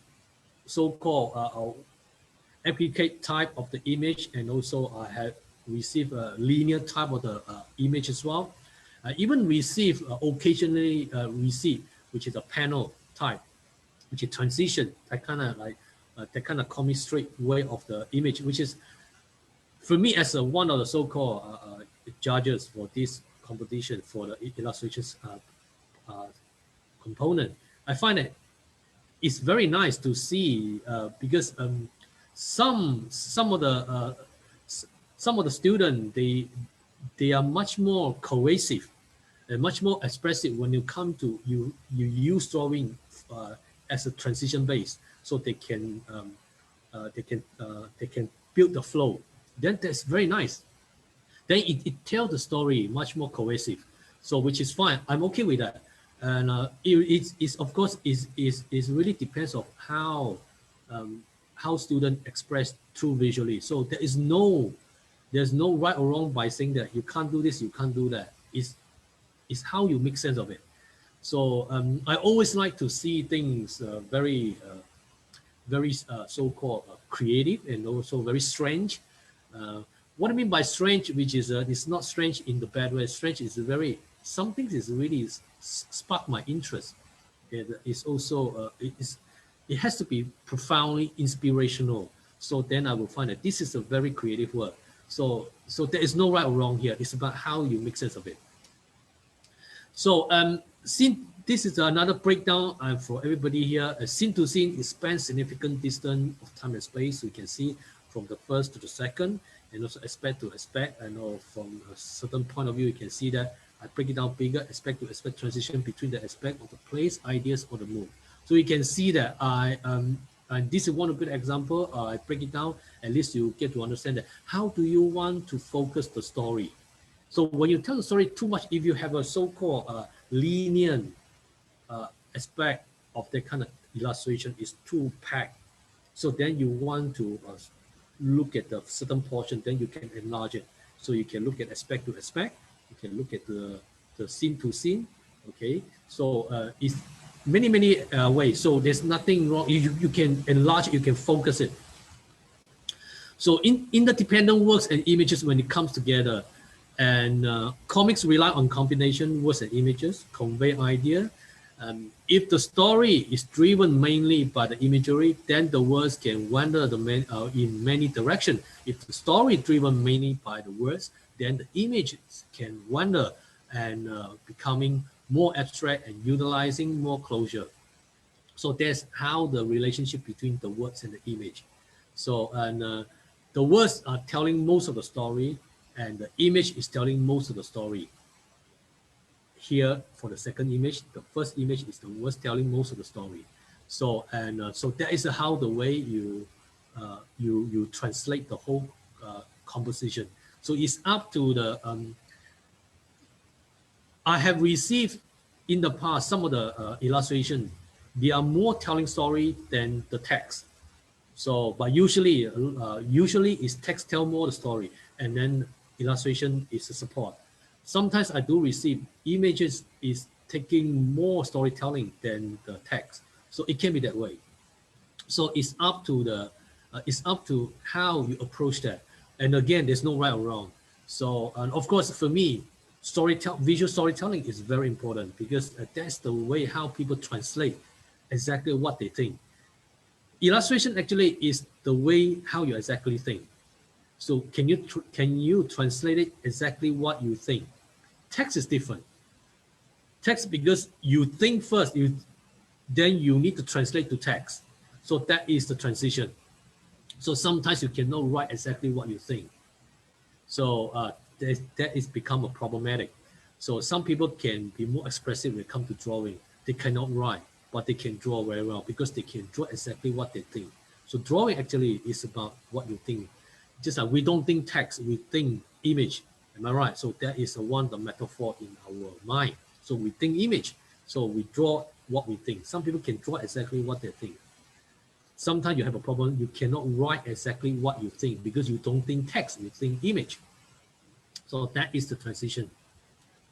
so-called aggregate type of the image, and also I have received a linear type of the image as well. I even receive occasionally receive, which is a panel type, which is transition, that kind of like that kind of comic strip way of the image, which is for me as one of the so-called judges for this competition for the illustrations component. I find that it's very nice to see because some of the students, they are much more cohesive and much more expressive when you come to you use drawing as a transition base, so they can build the flow. Then that's very nice. Then it tells the story much more cohesive. So which is fine. I'm okay with that. And it's of course is really depends on how students express through visually. So there's no right or wrong by saying that you can't do this, you can't do that. It's how you make sense of it. So I always like to see things very so-called creative and also very strange. What I mean by strange, which is it's not strange in the bad way. Strange is very, some things is really spark my interest. It's also it has to be profoundly inspirational. So then I will find that this is a very creative work. So there is no right or wrong here. It's about how you make sense of it. So since this is another breakdown for everybody here, scene to scene, it spans significant distance of time and space. So you can see from the first to the second, and also aspect to aspect. I know from a certain point of view, you can see that I break it down bigger, aspect to aspect transition between the aspect of the place, ideas, or the mood. So you can see that and this is one good example. I break it down, at least you get to understand that how do you want to focus the story. So when you tell the story too much, if you have a so-called linear aspect of that kind of illustration is too packed. So then you want to look at the certain portion, then you can enlarge it. So you can look at aspect to aspect, you can look at the scene to scene, okay? So it's many ways. So there's nothing wrong. You can enlarge it, you can focus it. So in the dependent works and images, when it comes together, and comics rely on combination words and images, convey idea. If the story is driven mainly by the imagery, then the words can wander in many directions. If the story is driven mainly by the words, then the images can wander and becoming more abstract and utilizing more closure. So that's how the relationship between the words and the image. So the words are telling most of the story, and the image is telling most of the story. Here for the second image, the first image is the words telling most of the story. So so that is how the way you you translate the whole composition. So it's up to the I have received in the past some of the illustration. They are more telling story than the text. So, but usually is text tell more the story, and then illustration is the support. Sometimes I do receive images is taking more storytelling than the text. So it can be that way. So it's up to how you approach that. And again, there's no right or wrong. So, and of course, for me, visual storytelling is very important because that's the way how people translate exactly what they think. Illustration actually is the way how you exactly think. So can you translate it exactly what you think? Text is different. Text because you think first, then you need to translate to text. So that is the transition. So sometimes you cannot write exactly what you think. So that is become a problematic. So some people can be more expressive when it comes to drawing. They cannot write, but they can draw very well because they can draw exactly what they think. So drawing actually is about what you think. Just like we don't think text, we think image. Am I right? So that is one the metaphor in our mind. So we think image. So we draw what we think. Some people can draw exactly what they think. Sometimes you have a problem, you cannot write exactly what you think because you don't think text, you think image. So that is the transition.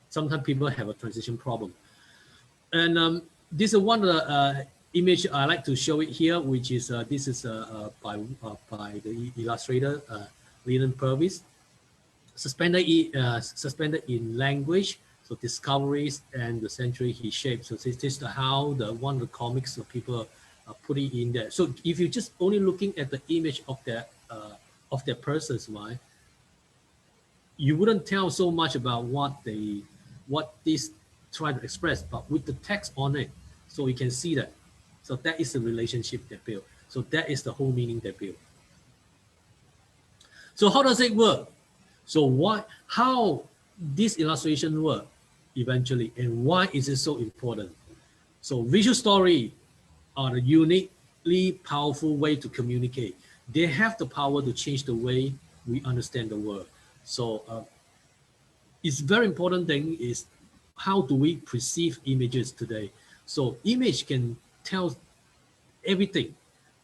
Sometimes people have a transition problem. And this is one of the image I like to show it here, which is this is by the illustrator Leland Purvis. Suspended in language, so discoveries and the century he shaped. So this is how one of the comics of people are putting in there. So if you're just only looking at the image of that person's mind, you wouldn't tell so much about what this try to express, but with the text on it, so you can see that. So that is the relationship they build. So that is the whole meaning they build. So how does it work? So how this illustration work eventually, and why is it so important? So visual story are a uniquely powerful way to communicate. They have the power to change the way we understand the world. So it's very important thing is how do we perceive images today? So image can tell everything.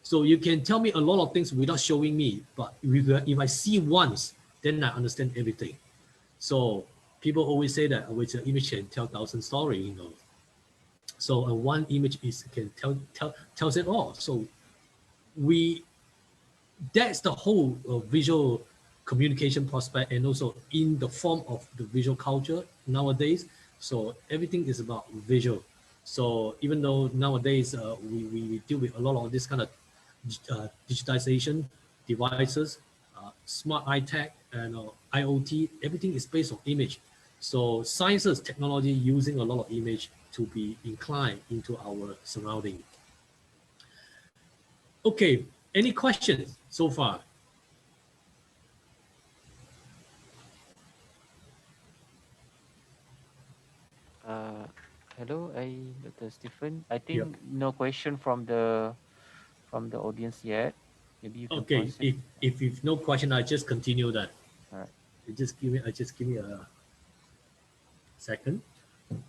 So you can tell me a lot of things without showing me, but if I see once, then I understand everything. So people always say that which an image can tell 1,000 stories, you know. So one image can tells it all. So that's the whole visual communication prospect, and also in the form of the visual culture nowadays. So everything is about visual. So even though nowadays we deal with a lot of this kind of digitization devices, smart tech and IoT, everything is based on image. So sciences, technology using a lot of image to be inclined into our surrounding. Okay, any questions so far?
Uh, Hello, Dr. Stephen. I
Yep.
think no question from the audience yet. Maybe you can
Okay,
pause it.
if you've no question, I just continue that.
All right.
Just give me a second.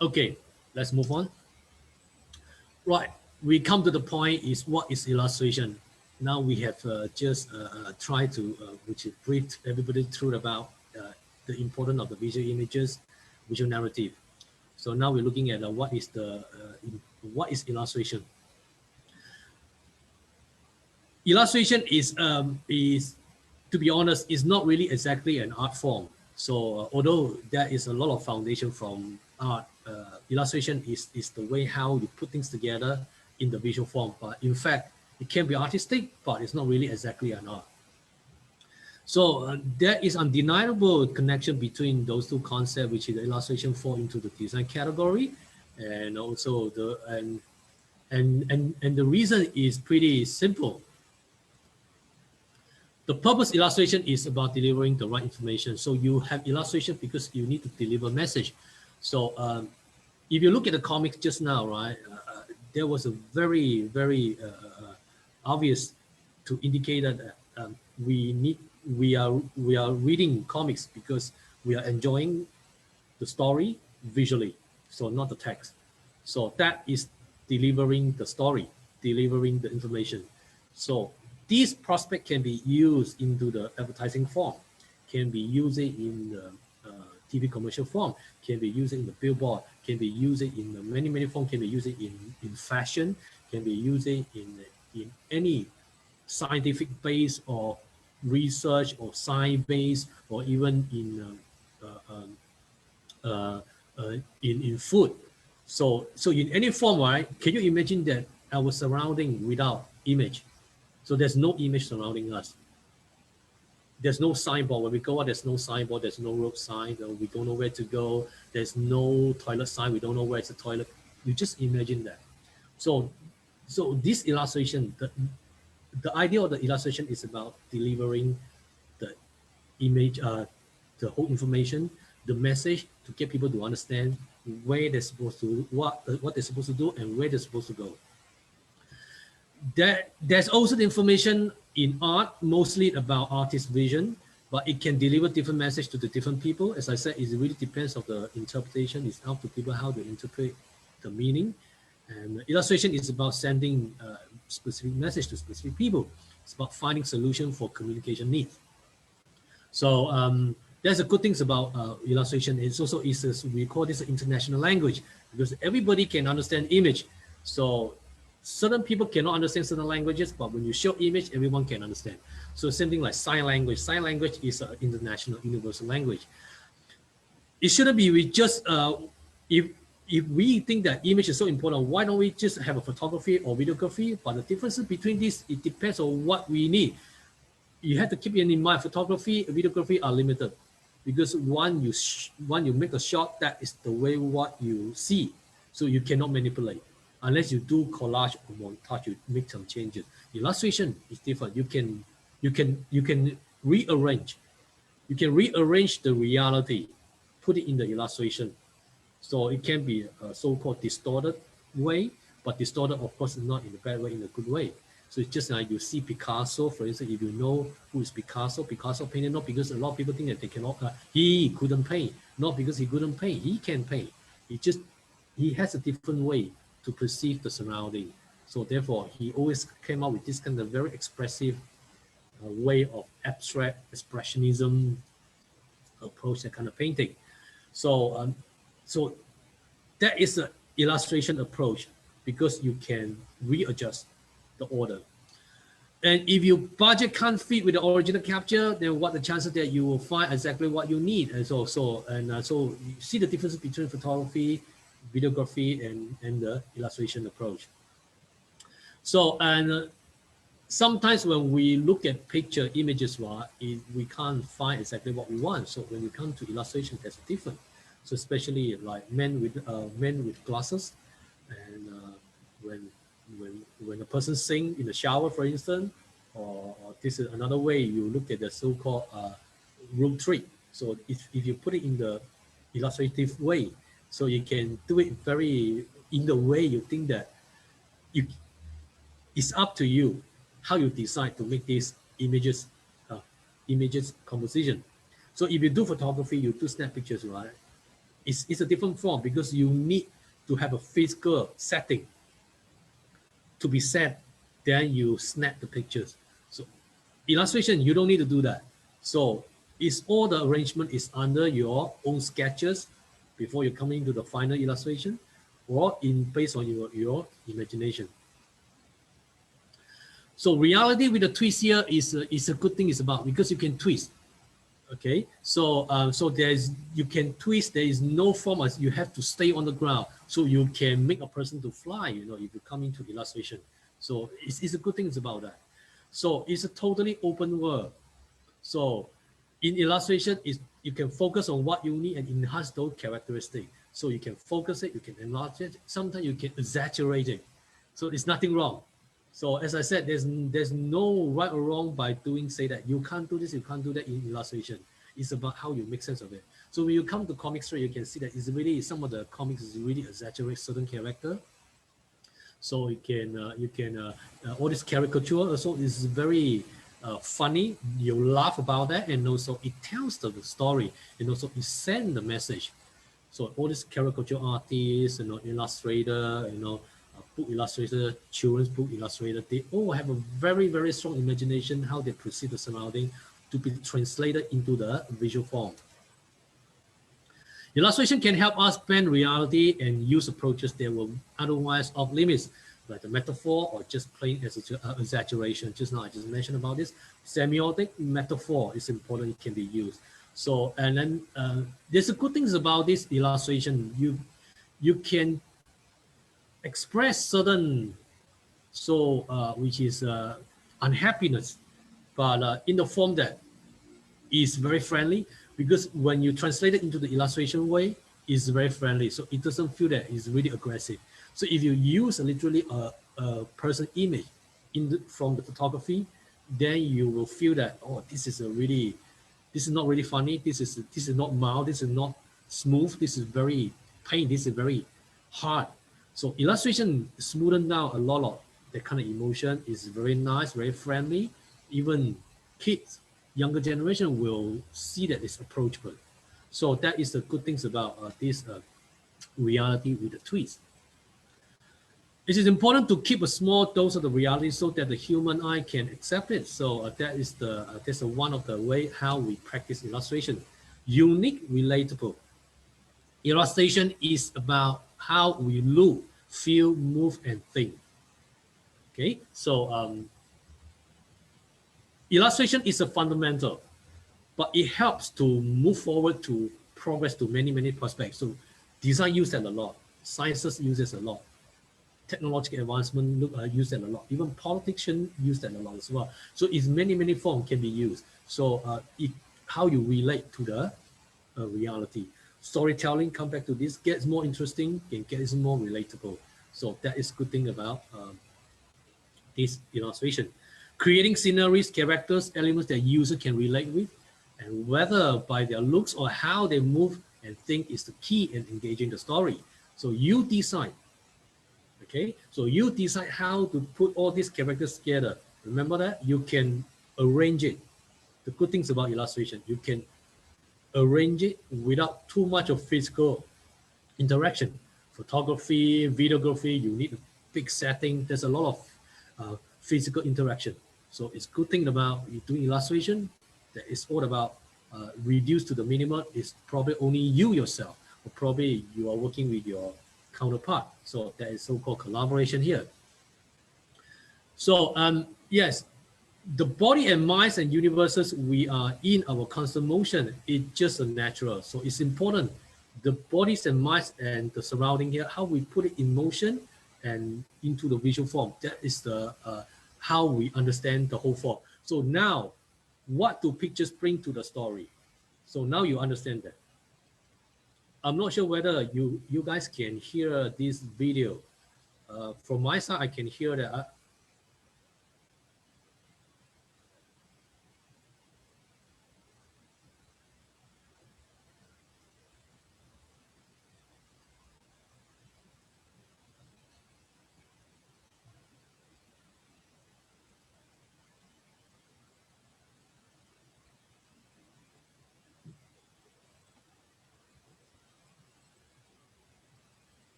Okay, let's move on. Right. we come to the point is what is illustration. Now we have just tried to, which is briefed everybody through about the importance of the visual images, visual narrative. So now we're looking at what is illustration. Illustration is to be honest, is not really exactly an art form. So although there is a lot of foundation from art, illustration is the way how you put things together in the visual form. But in fact, it can be artistic, but it's not really exactly an art. So there is undeniable connection between those two concepts, which is the illustration fall into the design category, and also and the reason is pretty simple. The purpose illustration is about delivering the right information. So you have illustration because you need to deliver message. So if you look at the comics just now, right, there was a very obvious to indicate that we are reading comics because we are enjoying the story visually, so not the text. So that is delivering the story, delivering the information. So these prospect can be used into the advertising form, can be used in the TV commercial form, can be used in the billboard, can be used in the many forms, can be used in fashion, can be used in any scientific base or research or science base, or even in food. So in any form, right? Can you imagine that our surrounding without image? So there's no image surrounding us. There's no signboard. When we go out, there's no signboard. There's no road sign. We don't know where to go. There's no toilet sign. We don't know where it's a toilet. You just imagine that. So this illustration, the idea of the illustration is about delivering the image, the whole information, the message to get people to understand where they're supposed to, what they're supposed to do and where they're supposed to go. There's also the information in art, mostly about artist vision, but it can deliver different message to the different people. As I said, it really depends on the interpretation. It's up to people how to interpret the meaning. And illustration is about sending a specific message to specific people. It's about finding solution for communication needs. So there's a good things about illustration. It's also we call this an international language because everybody can understand image. So certain people cannot understand certain languages, but when you show image, everyone can understand. So same thing like sign language. Sign language is an international universal language. It shouldn't be we just if we think that image is so important, why don't we just have a photography or videography? But the differences between these, it depends on what we need. You have to keep in mind, photography and videography are limited because one you make a shot, that is the way what you see. So you cannot manipulate unless you do collage or montage, you make some changes. Illustration is different. You can rearrange. You can rearrange the reality, put it in the illustration. So it can be a so-called distorted way, but distorted, of course, is not in a bad way, in a good way. So it's just like you see Picasso, for instance, if you know who is Picasso painted not because a lot of people think that they cannot, he couldn't paint, not because he couldn't paint, he can paint. He has a different way to perceive the surrounding. So therefore, he always came up with this kind of very expressive way of abstract expressionism approach, that kind of painting. So so that is an illustration approach because you can readjust the order. And if your budget can't fit with the original capture, then what the chances that you will find exactly what you need? And so you see the difference between photography, videography, and the illustration approach. So sometimes when we look at picture images, we can't find exactly what we want. So when you come to illustration, there's a difference. So especially like men with glasses, and when a person sing in the shower, for instance, or this is another way you look at the so-called room trick. So if you put it in the illustrative way, so you can do it very in the way you think that it's up to you how you decide to make these images composition. So if you do photography, you do snap pictures, right? It's a different form because you need to have a physical setting to be set, then you snap the pictures. So illustration, you don't need to do that. So it's all the arrangement is under your own sketches before you come into the final illustration, or in based on your imagination. So reality with the twist here is a good thing. It's about because you can twist. Okay, so there's you can twist. There is no form as you have to stay on the ground. So you can make a person to fly. You know, if you come into illustration. So it's a good thing. It's about that. So it's a totally open world. So in illustration, is you can focus on what you need and enhance those characteristics. So you can focus it, you can enlarge it. Sometimes you can exaggerate it. So it's nothing wrong. So as I said, there's no right or wrong by doing say that you can't do this, you can't do that in illustration. It's about how you make sense of it. So when you come to comic strip, you can see that it's really some of the comics is really exaggerate certain character. So you can all this caricature also is very funny. You laugh about that, and also it tells the story, and also it sends the message. So all these caricature artists, illustrator, book illustrator, children's book illustrator, they all have a very, very strong imagination how they perceive the surrounding to be translated into the visual form. Illustration can help us bend reality and use approaches that were otherwise off limits, like the metaphor or just plain exaggeration. Just now I just mentioned about this. Semiotic metaphor is important, it can be used. So, and then there's a good things about this illustration. You can express certain, which is unhappiness, but in the form that is very friendly, because when you translate it into the illustration way, it's very friendly. So it doesn't feel that it's really aggressive. So if you use literally a person image from the photography, then you will feel that, oh, this is not really funny. This is not mild. This is not smooth. This is very pain. This is very hard. So illustration smoothen down a lot of that kind of emotion. Is very nice, very friendly. Even kids, younger generation will see that it's approachable. So that is the good things about this reality with a twist. It is important to keep a small dose of the reality so that the human eye can accept it. So that's one of the way how we practice illustration. Unique, relatable. Illustration is about how we look, feel, move, and think. Okay, so illustration is a fundamental, but it helps to move forward to progress to many, many prospects. So design uses that a lot. Sciences uses a lot. Technological advancement use that a lot. Even politicians use that a lot as well. So it's many, many forms can be used. So how you relate to the reality. Storytelling, come back to this, gets more interesting and gets more relatable. So that is good thing about this illustration. Creating sceneries, characters, elements that user can relate with, and whether by their looks or how they move and think is the key in engaging the story. So you decide. Okay, so you decide how to put all these characters together. Remember that you can arrange it. The good things about illustration, you can arrange it without too much of physical interaction. Photography, videography, you need a big setting. There's a lot of physical interaction. So it's good thing about you doing illustration that is all about reduced to the minimum. Is probably only you yourself, or probably you are working with your counterpart. So that is so-called collaboration here. So yes, the body and minds and universes we are in our constant motion, it's just a natural. So it's important, the bodies and minds and the surrounding here, how we put it in motion and into the visual form. That is the how we understand the whole form. So now, what do pictures bring to the story? So now you understand that. I'm not sure whether you guys can hear this video. From my side, I can hear that.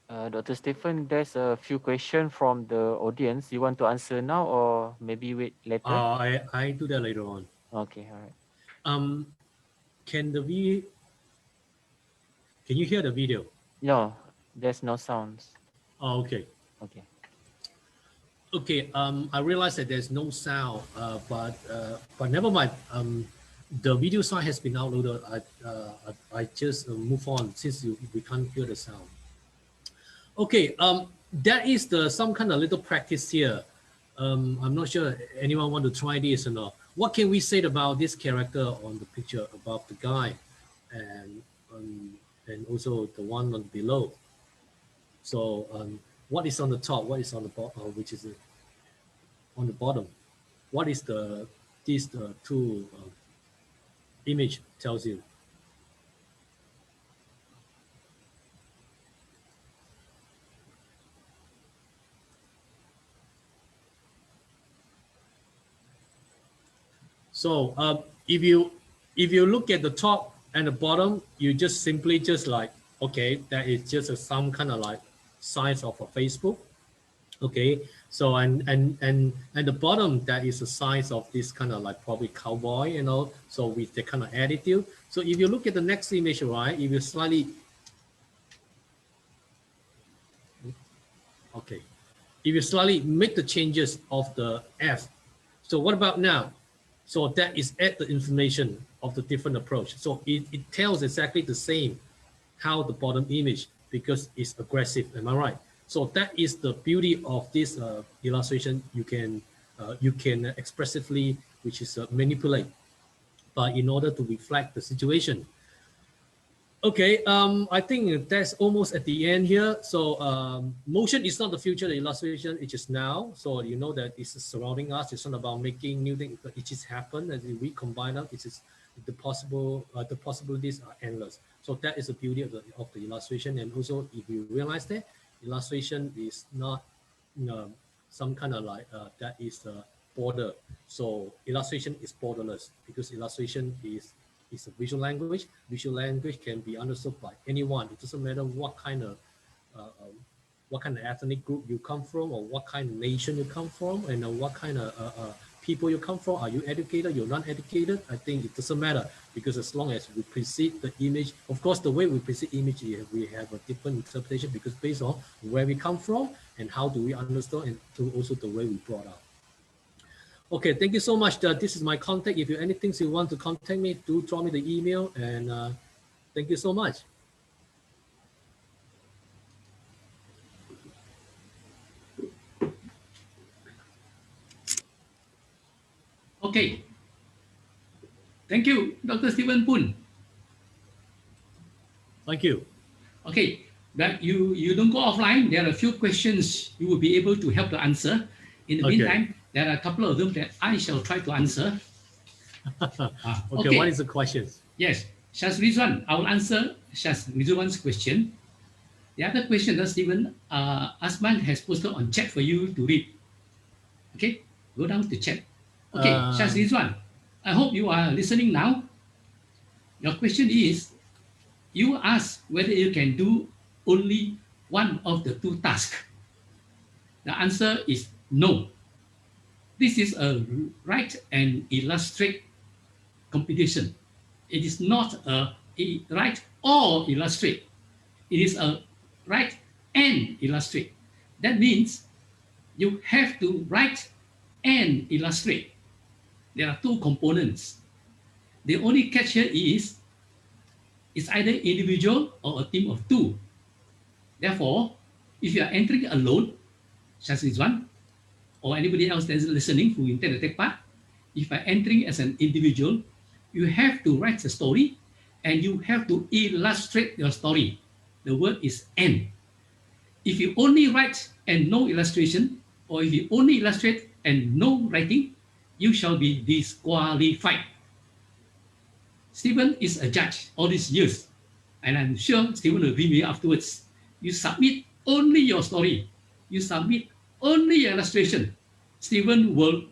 Dr. Stephen, there's a few questions from the audience. You want to answer now or maybe wait later?
I do that later on.
Okay, all right.
Um, can the can you hear the video?
No, there's no sounds.
Oh, okay.
Okay.
Okay. I realize that there's no sound, but never mind. The video sound has been downloaded. I just move on since we can't hear the sound. Okay. That is the some kind of little practice here. I'm not sure anyone want to try this or not. What can we say about this character on the picture about the guy, and um, and also the one on below? So what is on the top? What is on the bottom? Which is on the bottom? What is these two image tells you? So if you look at the top and the bottom, you just simply just like, okay, that is just some kind of like size of a Facebook. Okay, so and the bottom, that is the size of this kind of like probably cowboy, so with the kind of attitude. So if you look at the next image, right, if you slightly, okay, if you slightly make the changes of the F, so what about now? So that is add the information of the different approach. So it tells exactly the same how the bottom image, because it's aggressive. Am I right? So that is the beauty of this illustration. You can expressively, which is manipulate, but in order to reflect the situation. Okay, I think that's almost at the end here. So motion is not the future, the illustration, it is now. So you know that it's surrounding us. It's not about making new things, but it just happened. As we combine them, it is the possibilities are endless. So that is the beauty of the illustration. And also, if you realize that illustration is not, some kind of like that is a border. So illustration is borderless, because illustration is a visual language. Visual language can be understood by anyone. It doesn't matter what kind of ethnic group you come from, or what kind of nation you come from, and what kind of people you come from. Are you educated? You're not educated? I think it doesn't matter, because as long as we perceive the image, of course, the way we perceive image, we have a different interpretation, because based on where we come from and how do we understand, and to also the way we brought up. Okay, thank you so much. This is my contact. If you have anything you want to contact me, do drop me the email, and thank you so much.
Okay. Thank you, Dr. Stephen Poon.
Thank you.
Okay, that you don't go offline. There are a few questions you will be able to help to answer. In the meantime, there are a couple of them that I shall try to answer.
Okay, what is the question?
Yes, Shaz Rizwan, I will answer Shaz Rizwan's question. The other question that Stephen Asman has posted on chat for you to read. Okay, go down to chat. Okay, Shaz Rizwan, I hope you are listening now. Your question is, you ask whether you can do only one of the two tasks. The answer is no. This is a write and illustrate competition. It is not a write or illustrate. It is a write and illustrate. That means you have to write and illustrate. There are two components. The only catch here is it's either individual or a team of two. Therefore, if you are entering alone, such as one, or anybody else that is listening who intend to take part, if you are entering as an individual, you have to write the story and you have to illustrate your story. The word is and. If you only write and no illustration, or if you only illustrate and no writing, you shall be disqualified. Stephen is a judge all these years, and I'm sure Stephen will agree with me afterwards. You submit only your story. You submit only your illustration. Stephen will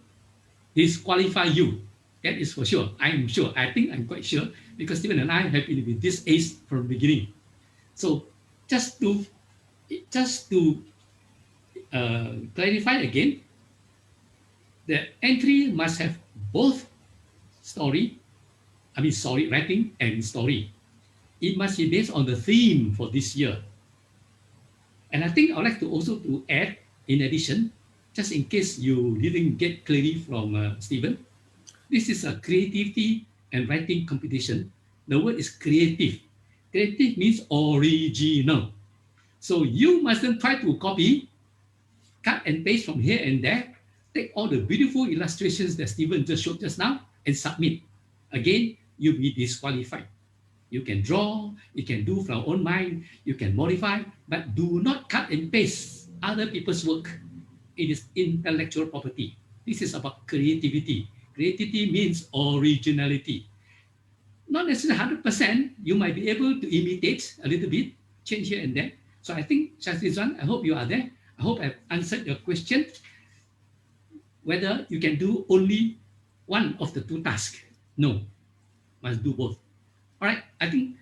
disqualify you. That is for sure. I'm sure. I think I'm quite sure, because Stephen and I have been with this ace from the beginning. So just to Just to clarify again, the entry must have both story, writing and story. It must be based on the theme for this year. And I think I'd like to also to add, in addition, just in case you didn't get clearly from Stephen, this is a creativity and writing competition. The word is creative. Creative means original. So you mustn't try to copy, cut and paste from here and there. Take all the beautiful illustrations that Stephen just showed just now and submit. Again, you'll be disqualified. You can draw, you can do from your own mind, you can modify, but do not cut and paste other people's work. It is intellectual property. This is about creativity. Creativity means originality. Not necessarily 100%, you might be able to imitate a little bit, change here and there. So I think, Shastrizan, I hope you are there. I hope I've answered your question, whether you can do only one of the two tasks. No, must do both. All right, I think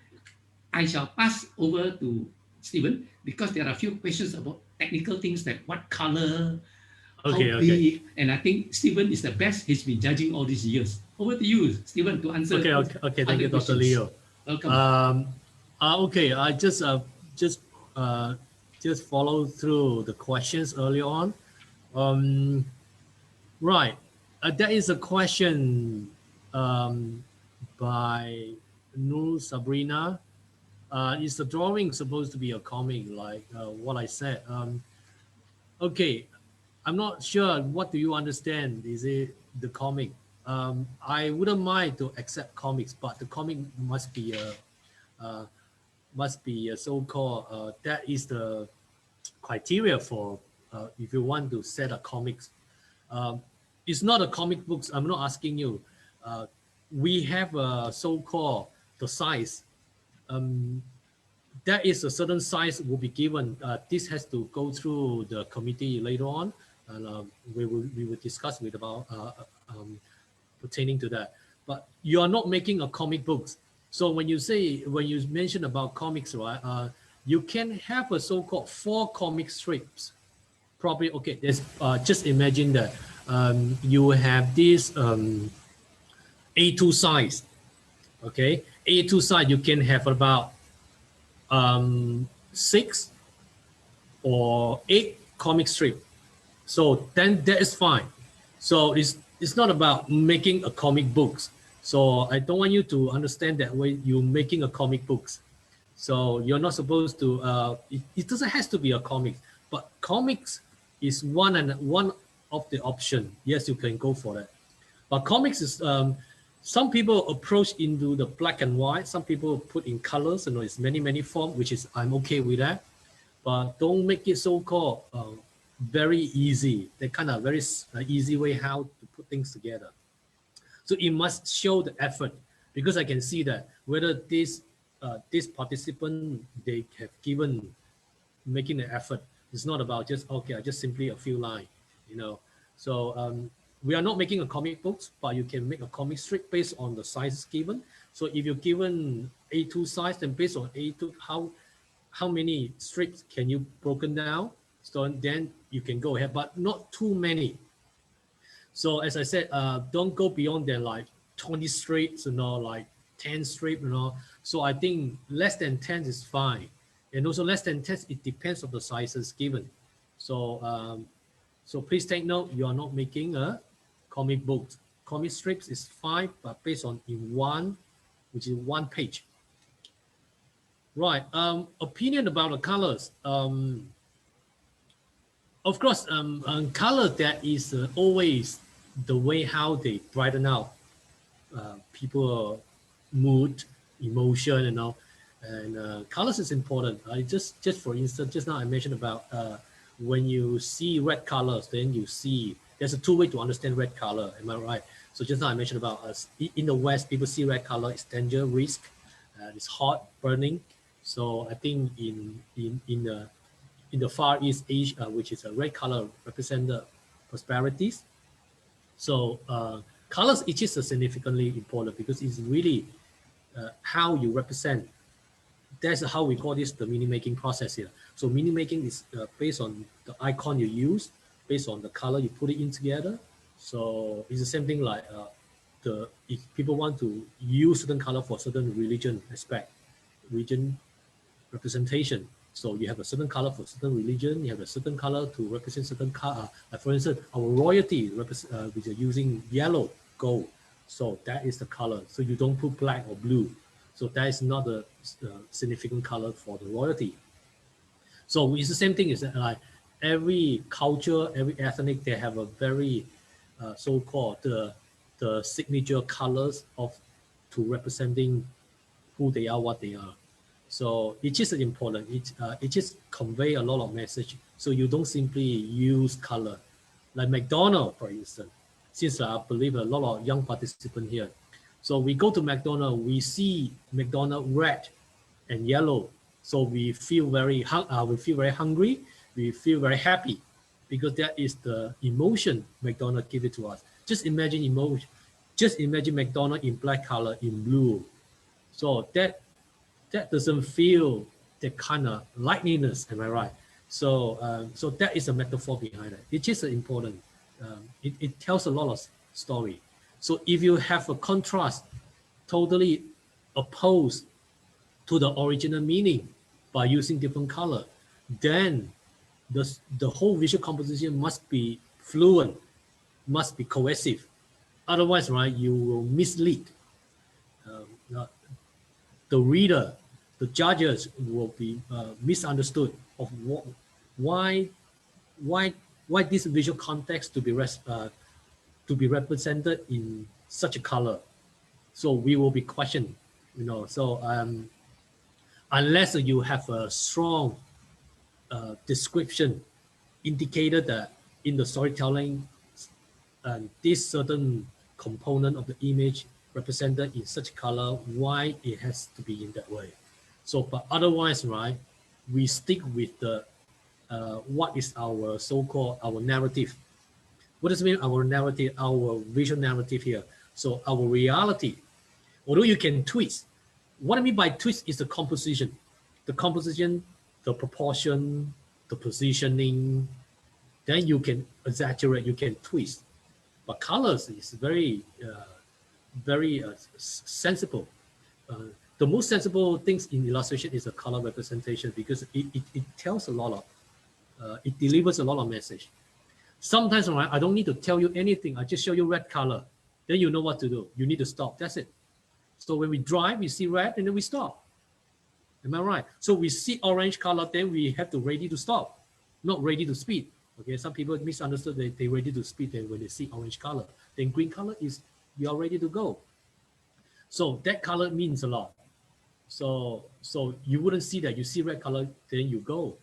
I shall pass over to Stephen because there are a few questions about technical things like what color, how big, and I think Stephen is the best. He's been judging all these years. Over to you, Stephen, to answer.
Okay. Thank you, Dr. Leo.
Welcome.
Okay, I just follow through the questions earlier on. Right, there is a question by Nur Sabrina. Is the drawing supposed to be a comic like what I said? Okay, I'm not sure. What do you understand? Is it the comic? I wouldn't mind to accept comics, but the comic must be a so-called. That is the criteria for if you want to set a comics. It's not a comic books. I'm not asking you. We have a so-called the size. There is a certain size will be given. This has to go through the committee later on, and we will discuss with about pertaining to that. But you are not making a comic books. So when you mention about comics, right? You can have a so-called 4 comic strips. Probably okay. There's just imagine that you have this A2 size. Okay, A2 size you can have about 6 or 8 comic strip. So then that is fine. So it's not about making a comic books. So I don't want you to understand that way you're making a comic books. So you're not supposed to. It doesn't has to be a comic, but comics is one of the option. Yes, you can go for that. But comics is some people approach into the black and white. Some people put in colors. It's many forms, which is I'm okay with that. But don't make it so-called very easy. They kind of very easy way how to put things together. So it must show the effort because I can see that whether this participant they have given making the effort. It's not about just okay, just simply a few lines, So we are not making a comic books, but you can make a comic strip based on the sizes given. So if you're given A2 size, then based on A2, how many strips can you broken down? So then you can go ahead, but not too many. So as I said, don't go beyond than like 20 strips, like 10 strips, So I think less than 10 is fine. And also less than 10, it depends on the sizes given. So so please take note, you are not making a comic book. Comic strips is fine, but based on in one, which is 1 page. Right, opinion about the colors. Of course, color that is always the way how they brighten out people mood, emotion, and colors is important. Just for instance, just now I mentioned about when you see red colors, then you see there's a 2 way to understand red color. Am I right? So just now I mentioned about us in the West, people see red color is danger, risk, it's hot, burning. So I think in the Far East Asia, which is a red color represent the prosperities. So colors is significantly important because it's really how you represent that's how we call this the meaning making process here. So meaning making is based on the icon you use, based on the color you put it in together. So it's the same thing like if people want to use certain color for certain religion aspect, religion representation. So you have a certain color for certain religion, you have a certain color to represent certain color. Like for instance, our royalty, which are using yellow, gold. So that is the color. So you don't put black or blue. So that is not a significant color for the royalty. So it's the same thing. Is that like every culture, every ethnic, they have a very so-called the signature colors of to representing who they are, what they are. So it is important. It just convey a lot of message. So you don't simply use color, like McDonald's, for instance. Since I believe a lot of young participants here, so we go to McDonald's, we see McDonald's red and yellow. So we feel very hungry. We feel very happy because that is the emotion McDonald's give it to us. Just imagine emotion. Just imagine McDonald's in black color, in blue. So that doesn't feel that kind of lightness. Am I right? So so that is a metaphor behind it. It is important. It tells a lot of story. So if you have a contrast, totally opposed to the original meaning by using different color, then the whole visual composition must be fluent, must be cohesive. Otherwise, right, you will mislead the reader. The judges will be misunderstood of why this visual context to be represented in such a color. So we will be questioned, So unless you have a strong description indicated that in the storytelling, this certain component of the image represented in such color, why it has to be in that way. So, but otherwise, right, we stick with the what is our so-called our narrative. What does it mean, our narrative, our visual narrative here? So our reality, although you can twist, what I mean by twist is the composition, the proportion, the positioning. Then you can exaggerate, you can twist. But colors is very sensible. The most sensible things in illustration is a color representation because it tells a lot of, it delivers a lot of message. Sometimes I don't need to tell you anything. I just show you red color. Then you know what to do. You need to stop. That's it. So when we drive, we see red and then we stop. Am I right? So we see orange color, then we have to ready to stop, not ready to speed. Okay, some people misunderstood that they ready to speed then when they see orange color. Then green color is you are ready to go. So that color means a lot. So you wouldn't see that. You see red color, then you go.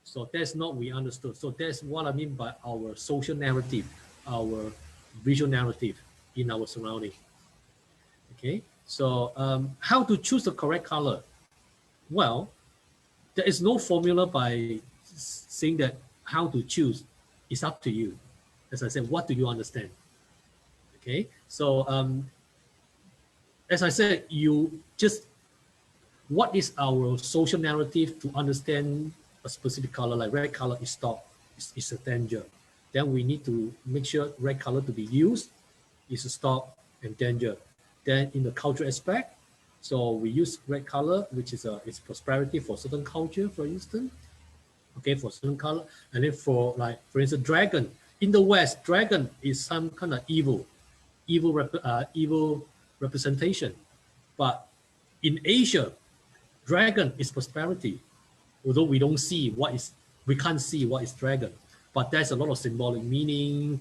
So that's not we understood. So that's what I mean by our social narrative, our visual narrative in our surrounding. Okay, so how to choose the correct color? Well, there is no formula by saying that how to choose. It's up to you. As I said, what do you understand? Okay, so as I said, you just, what is our social narrative to understand a specific color, like red color is stop, is a danger. Then we need to make sure red color to be used is a stop and danger. Then in the cultural aspect, so we use red color, which is it's prosperity for certain culture, for instance. Okay, for certain color, and then for instance, dragon in the West, dragon is some kind of evil representation, but in Asia, dragon is prosperity. Although we can't see what is dragon, but there's a lot of symbolic meaning,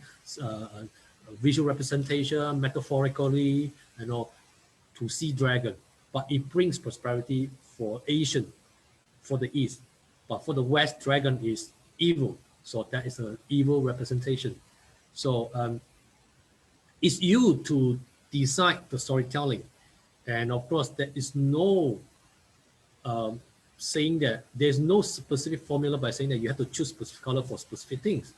visual representation, metaphorically, to see dragon. But it brings prosperity for Asian, for the East. But for the West, dragon is evil. So that is an evil representation. So it's you to decide the storytelling. And of course, there is no saying that there's no specific formula by saying that you have to choose specific color for specific things.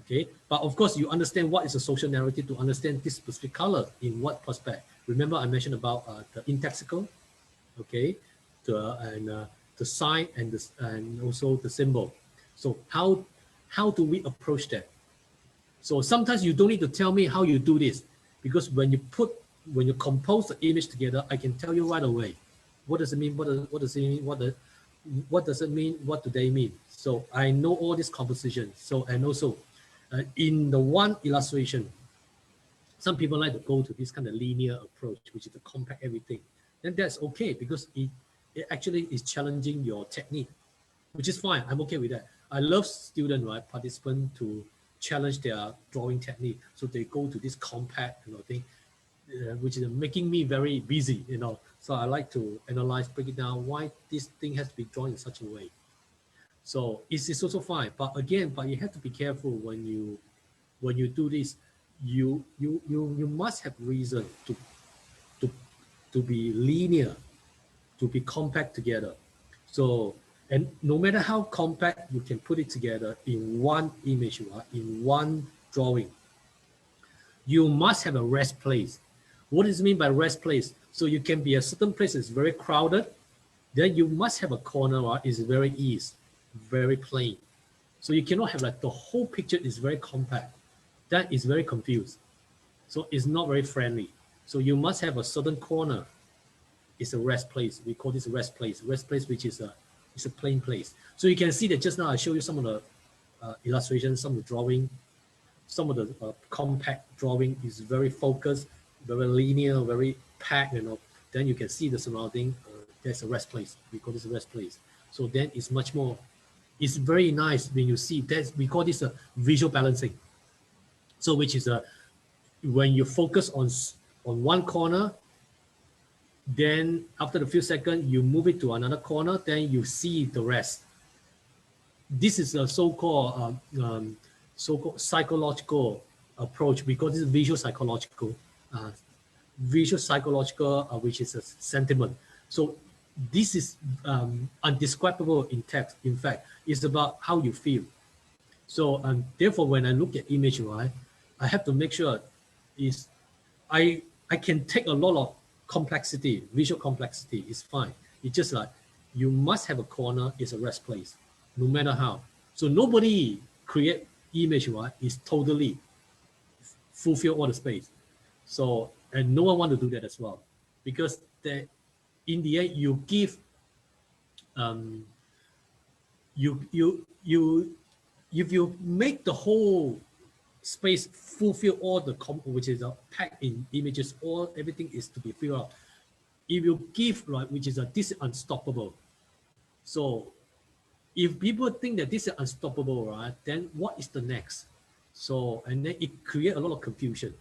Okay, but of course you understand what is a social narrative to understand this specific color in what prospect. Remember I mentioned about the indexical. Okay, the sign and also the symbol. So how do we approach that? So sometimes you don't need to tell me how you do this, because when you compose the image together, I can tell you right away. What does it mean? What does it mean? What does it mean? What do they mean? So I know all this composition. So, and also in the one illustration, some people like to go to this kind of linear approach, which is to compact everything. Then that's okay, because it actually is challenging your technique, which is fine. I'm okay with that. I love students, right, participants to challenge their drawing technique. So they go to this compact, thing, which is making me very busy, So I like to analyze, break it down, why this thing has to be drawn in such a way. So it's also fine. But again, you have to be careful when you do this. You must have reason to to be linear, to be compact together. So, and no matter how compact, you can put it together in one image, right? In one drawing. You must have a rest place. What does it mean by rest place? So you can be a certain place that's very crowded, then you must have a corner, right? It's very easy, very plain. So you cannot have like the whole picture is very compact. That is very confused. So it's not very friendly. So you must have a certain corner. It's a rest place. We call this a rest place. Rest place, which is it's a plain place. So you can see that just now I show you some of the illustrations, some of the drawing, some of the compact drawing is very focused, very linear, very packed. Then you can see the surrounding. There's a rest place. We call this a rest place. So then it's much more. It's very nice when you see that. We call this a visual balancing. So which is when you focus on one corner, then after a few seconds, you move it to another corner, then you see the rest. This is a so-called psychological approach, because this is visual psychological, which is a sentiment. So this is undescribable in text. In fact, it's about how you feel. So therefore, when I look at image, right, I have to make sure is I can take a lot of complexity, visual complexity is fine. It's just like you must have a corner, is a rest place, no matter how. So nobody create image, right, is totally fulfill all the space. So, and no one want to do that as well, because in the end you give if you make the whole space fulfill all the which is packed in images, everything is to be filled out. If you give, right, which is this is unstoppable. So if people think that this is unstoppable, right, then what is the next? So, and then it creates a lot of confusion.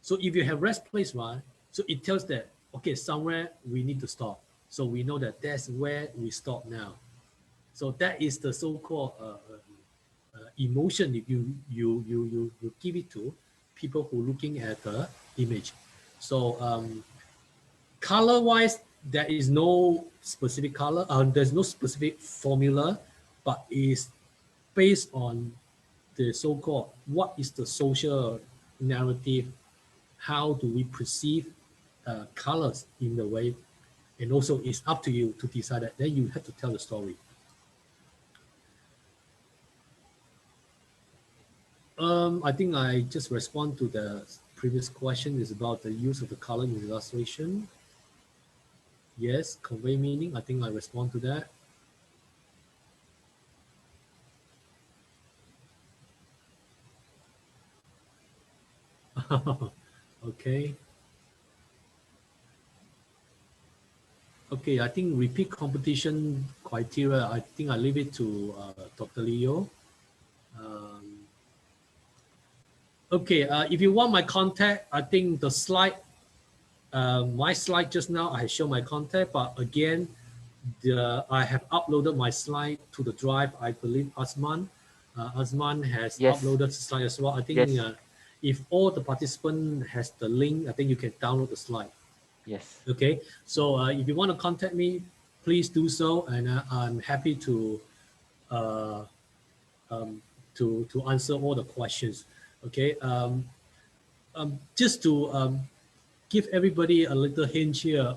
So if you have rest place, right, so it tells that, okay, somewhere we need to stop. So we know that that's where we stop now. So that is the so-called emotion if you give it to people who are looking at the image. So color-wise, there is no specific color, there's no specific formula, but is based on the so-called what is the social narrative, how do we perceive colors in the way, and also it's up to you to decide that. Then you have to tell the story. I think I just respond to the previous question is about the use of the color in illustration. Yes, convey meaning. I think I respond to that. Okay. Okay, I think repeat competition criteria, I think I leave it to Dr. Leo. Okay, if you want my contact, I think the slide, my slide just now, I show my contact, but again, I have uploaded my slide to the drive. I believe Asman has uploaded the slide as well. I think if all the participants has the link, I think you can download the slide.
Yes.
Okay, so if you want to contact me, please do so, and I'm happy to answer all the questions. Okay, just to give everybody a little hint here.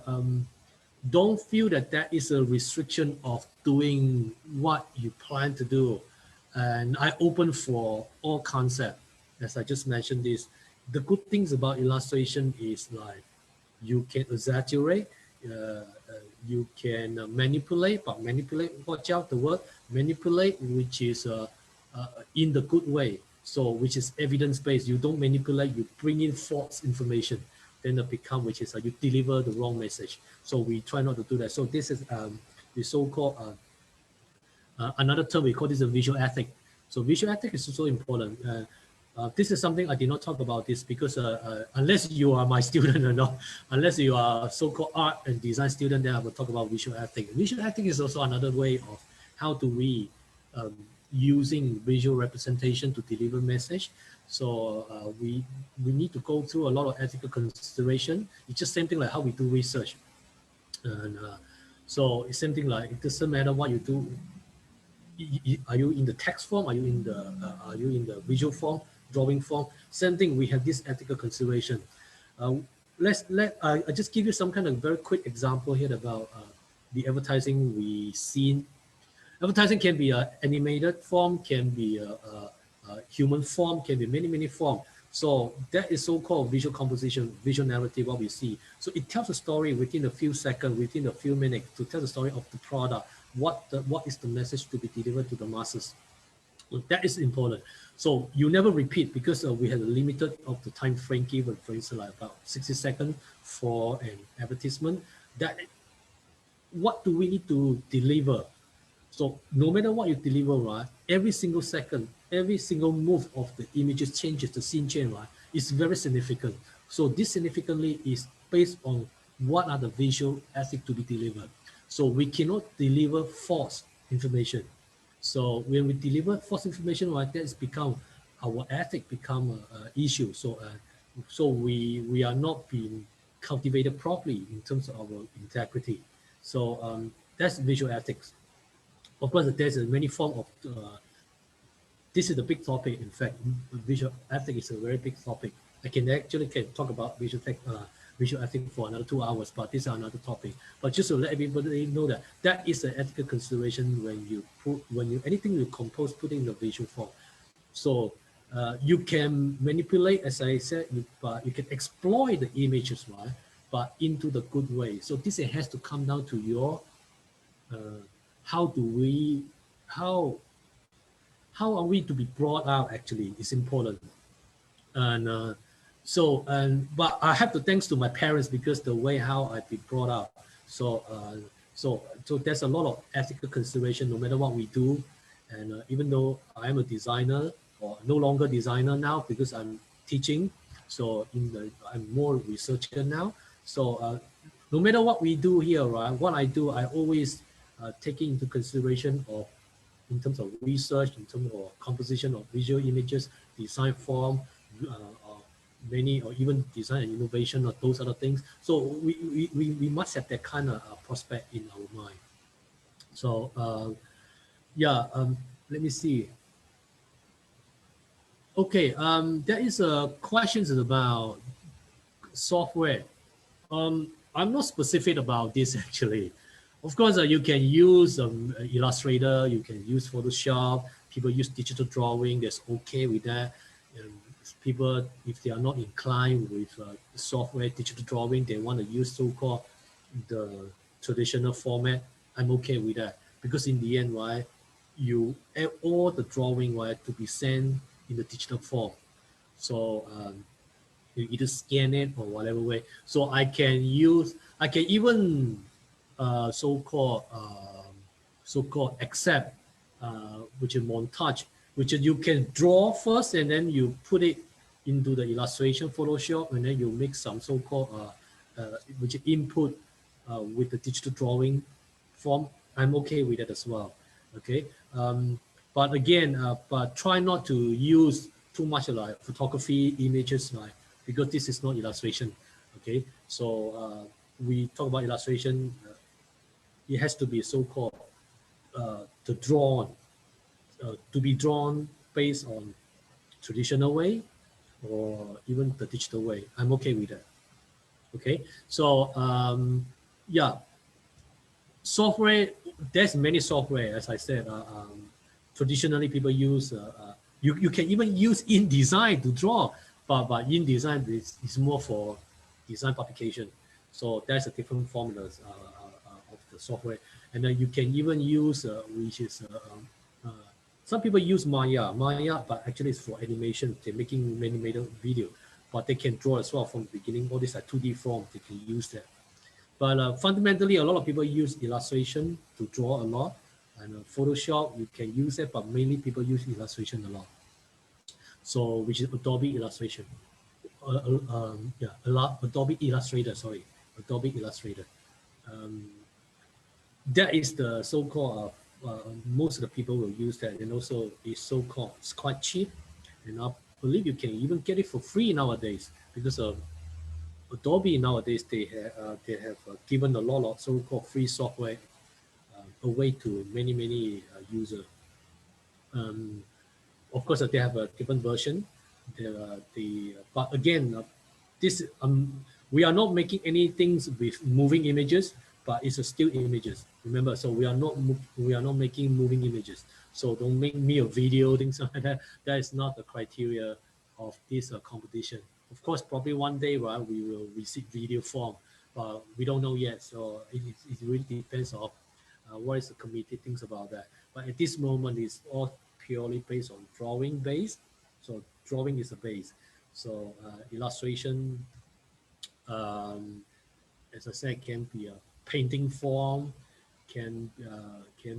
don't feel that that is a restriction of doing what you plan to do. And I open for all concept. As I just mentioned this, the good things about illustration is like you can exaggerate, uh, uh, you can manipulate, but manipulate, watch out the word, manipulate, which is in the good way. So which is evidence-based. You don't manipulate, you bring in false information. Then it become, which is you deliver the wrong message. So we try not to do that. So this is the so-called another term we call this a visual ethic. So visual ethic is also important. This is something I did not talk about this because unless you are my student or not, unless you are so-called art and design student, then I will talk about visual ethic. Visual ethic is also another way of how do we um, using visual representation to deliver message. So we need to go through a lot of ethical consideration. It's just same thing like how we do research. And so it's same thing like it doesn't matter what you do. Are you in the text form? Are you in the visual form, drawing form? Same thing. We have this ethical consideration. Uh, I just give you some kind of very quick example here about the advertising we seen. Advertising can be a animated form, can be a human form, can be many form. So that is so-called visual composition, visual narrative, what we see. So it tells a story within a few seconds, within a few minutes, to tell the story of the product, what is the message to be delivered to the masses. So that is important. So you never repeat because we have a limited of the time frame given, for instance, like about 60 seconds for an advertisement. That what do we need to deliver? So no matter what you deliver, right, every single second, every single move of the images changes, the scene change, right, is very significant. So this significantly is based on what are the visual ethics to be delivered. So we cannot deliver false information. So when we deliver false information, right, that has become our ethic become a issue. So we are not being cultivated properly in terms of our integrity. So that's visual ethics. Of course, there's many form of. This is a big topic. In fact, visual ethics is a very big topic. I can talk about visual ethics for another 2 hours, but this is another topic. But just to let everybody know that that is an ethical consideration when you anything you compose, put in the visual form. So you can manipulate, as I said, but you can exploit the images, right? But into the good way. So this has to come down to your uh, how do we how how are we to be brought out actually is important. And but I have to thanks to my parents because the way how I be brought up. So there's a lot of ethical consideration no matter what we do. And even though I am a designer or no longer designer now because I'm teaching, so I'm more researcher now. So no matter what we do here, right, what I do, I always take into consideration of in terms of research, in terms of composition of visual images, design form, or many, or even design and innovation or those other things. So we must have that kind of prospect in our mind. So yeah, let me see. Okay, there is a questions about software. I'm not specific about this actually. Of course, you can use Illustrator, you can use Photoshop. People use digital drawing. That's okay with that. Um, People, if they are not inclined with software, digital drawing, they want to use so-called the traditional format. I'm okay with that because in the end, right, you all the drawing right to be sent in the digital form. So you either scan it or whatever way. So I can even so-called accept, which is montage, which is you can draw first and then you put it into the illustration Photoshop and then you make some so-called which is input with the digital drawing form. I'm okay with that as well. Okay, but again, but try not to use too much like photography images, like because this is not illustration. Okay, so we talk about illustration. It has to be so-called the drawn to be drawn based on traditional way or even the digital way. I'm okay with that. Okay, so yeah, software, there's many software, as I said. Traditionally, people use, you can even use InDesign to draw, but InDesign is more for design publication. So there's a different formulas of the software. And then you can even use, which is, some people use Maya, but actually it's for animation. They're making animated video, but they can draw as well from the beginning. All these are 2D forms, they can use that. But fundamentally, a lot of people use illustration to draw a lot. And Photoshop, you can use it, but mainly people use illustration a lot. So, which is Adobe Illustration. Adobe Illustrator, sorry. Adobe Illustrator. That is the so-called, most of the people will use that. And also it's so-called, it's quite cheap. And I believe you can even get it for free nowadays, because Adobe nowadays, they have given a lot of so-called free software away to many users. Of course, they have a different version. But again, this we are not making anything with moving images, but it's a still images. Remember, so we are not making moving images. So don't make me a video, things like that. That is not the criteria of this competition. Of course, probably one day, right, we will receive video form, but we don't know yet. So it really depends on what is the committee thinks about that. But at this moment, it's all purely based on drawing base. So drawing is a base. So illustration, as I said, can be a painting form, can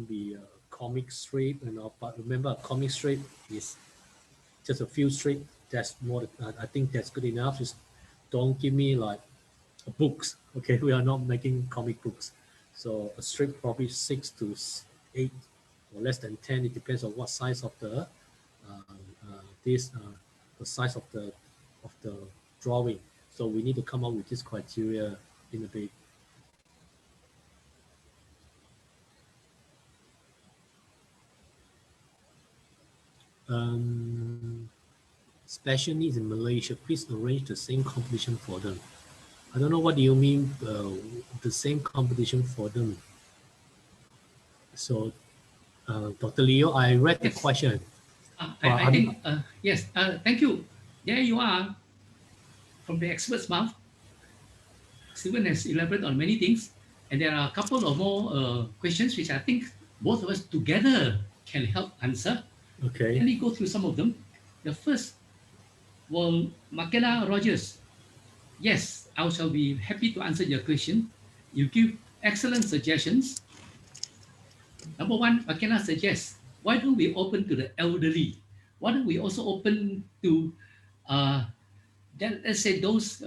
be a comic strip, but remember, a comic strip is just a few strip. That's more. I think that's good enough. Just don't give me like books. Okay, we are not making comic books. So a strip probably 6 to 8 or less than 10. It depends on what size of the the size of the drawing. So we need to come up with this criteria in a bit. Special needs in Malaysia, please arrange the same competition for them. I don't know what do you mean, the same competition for them. So, Dr. Leo, I read the question.
I think, yes, thank you. There you are, from the expert's mouth. Stephen has elaborated on many things, and there are a couple of more questions which I think both of us together can help answer.
Okay.
Let me go through some of them. The first, well, Makela Rogers. Yes, I shall be happy to answer your question. You give excellent suggestions. Number one, Makela suggests, why don't we open to the elderly? Why don't we also open to, let's say, those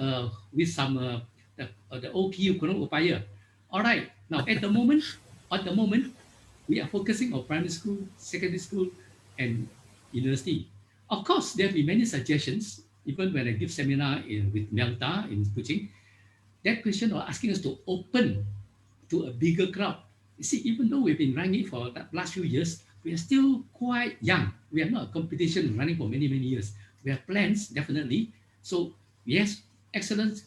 with some, the OPU, kurang upaya. All right, now at the moment, we are focusing on primary school, secondary school, and university. Of course, there will be many suggestions, even when I give seminar with Melta in Kuching. That question was asking us to open to a bigger crowd. You see, even though we've been running for the last few years, we are still quite young. We are not a competition running for many years. We have plans, definitely. So, yes, excellent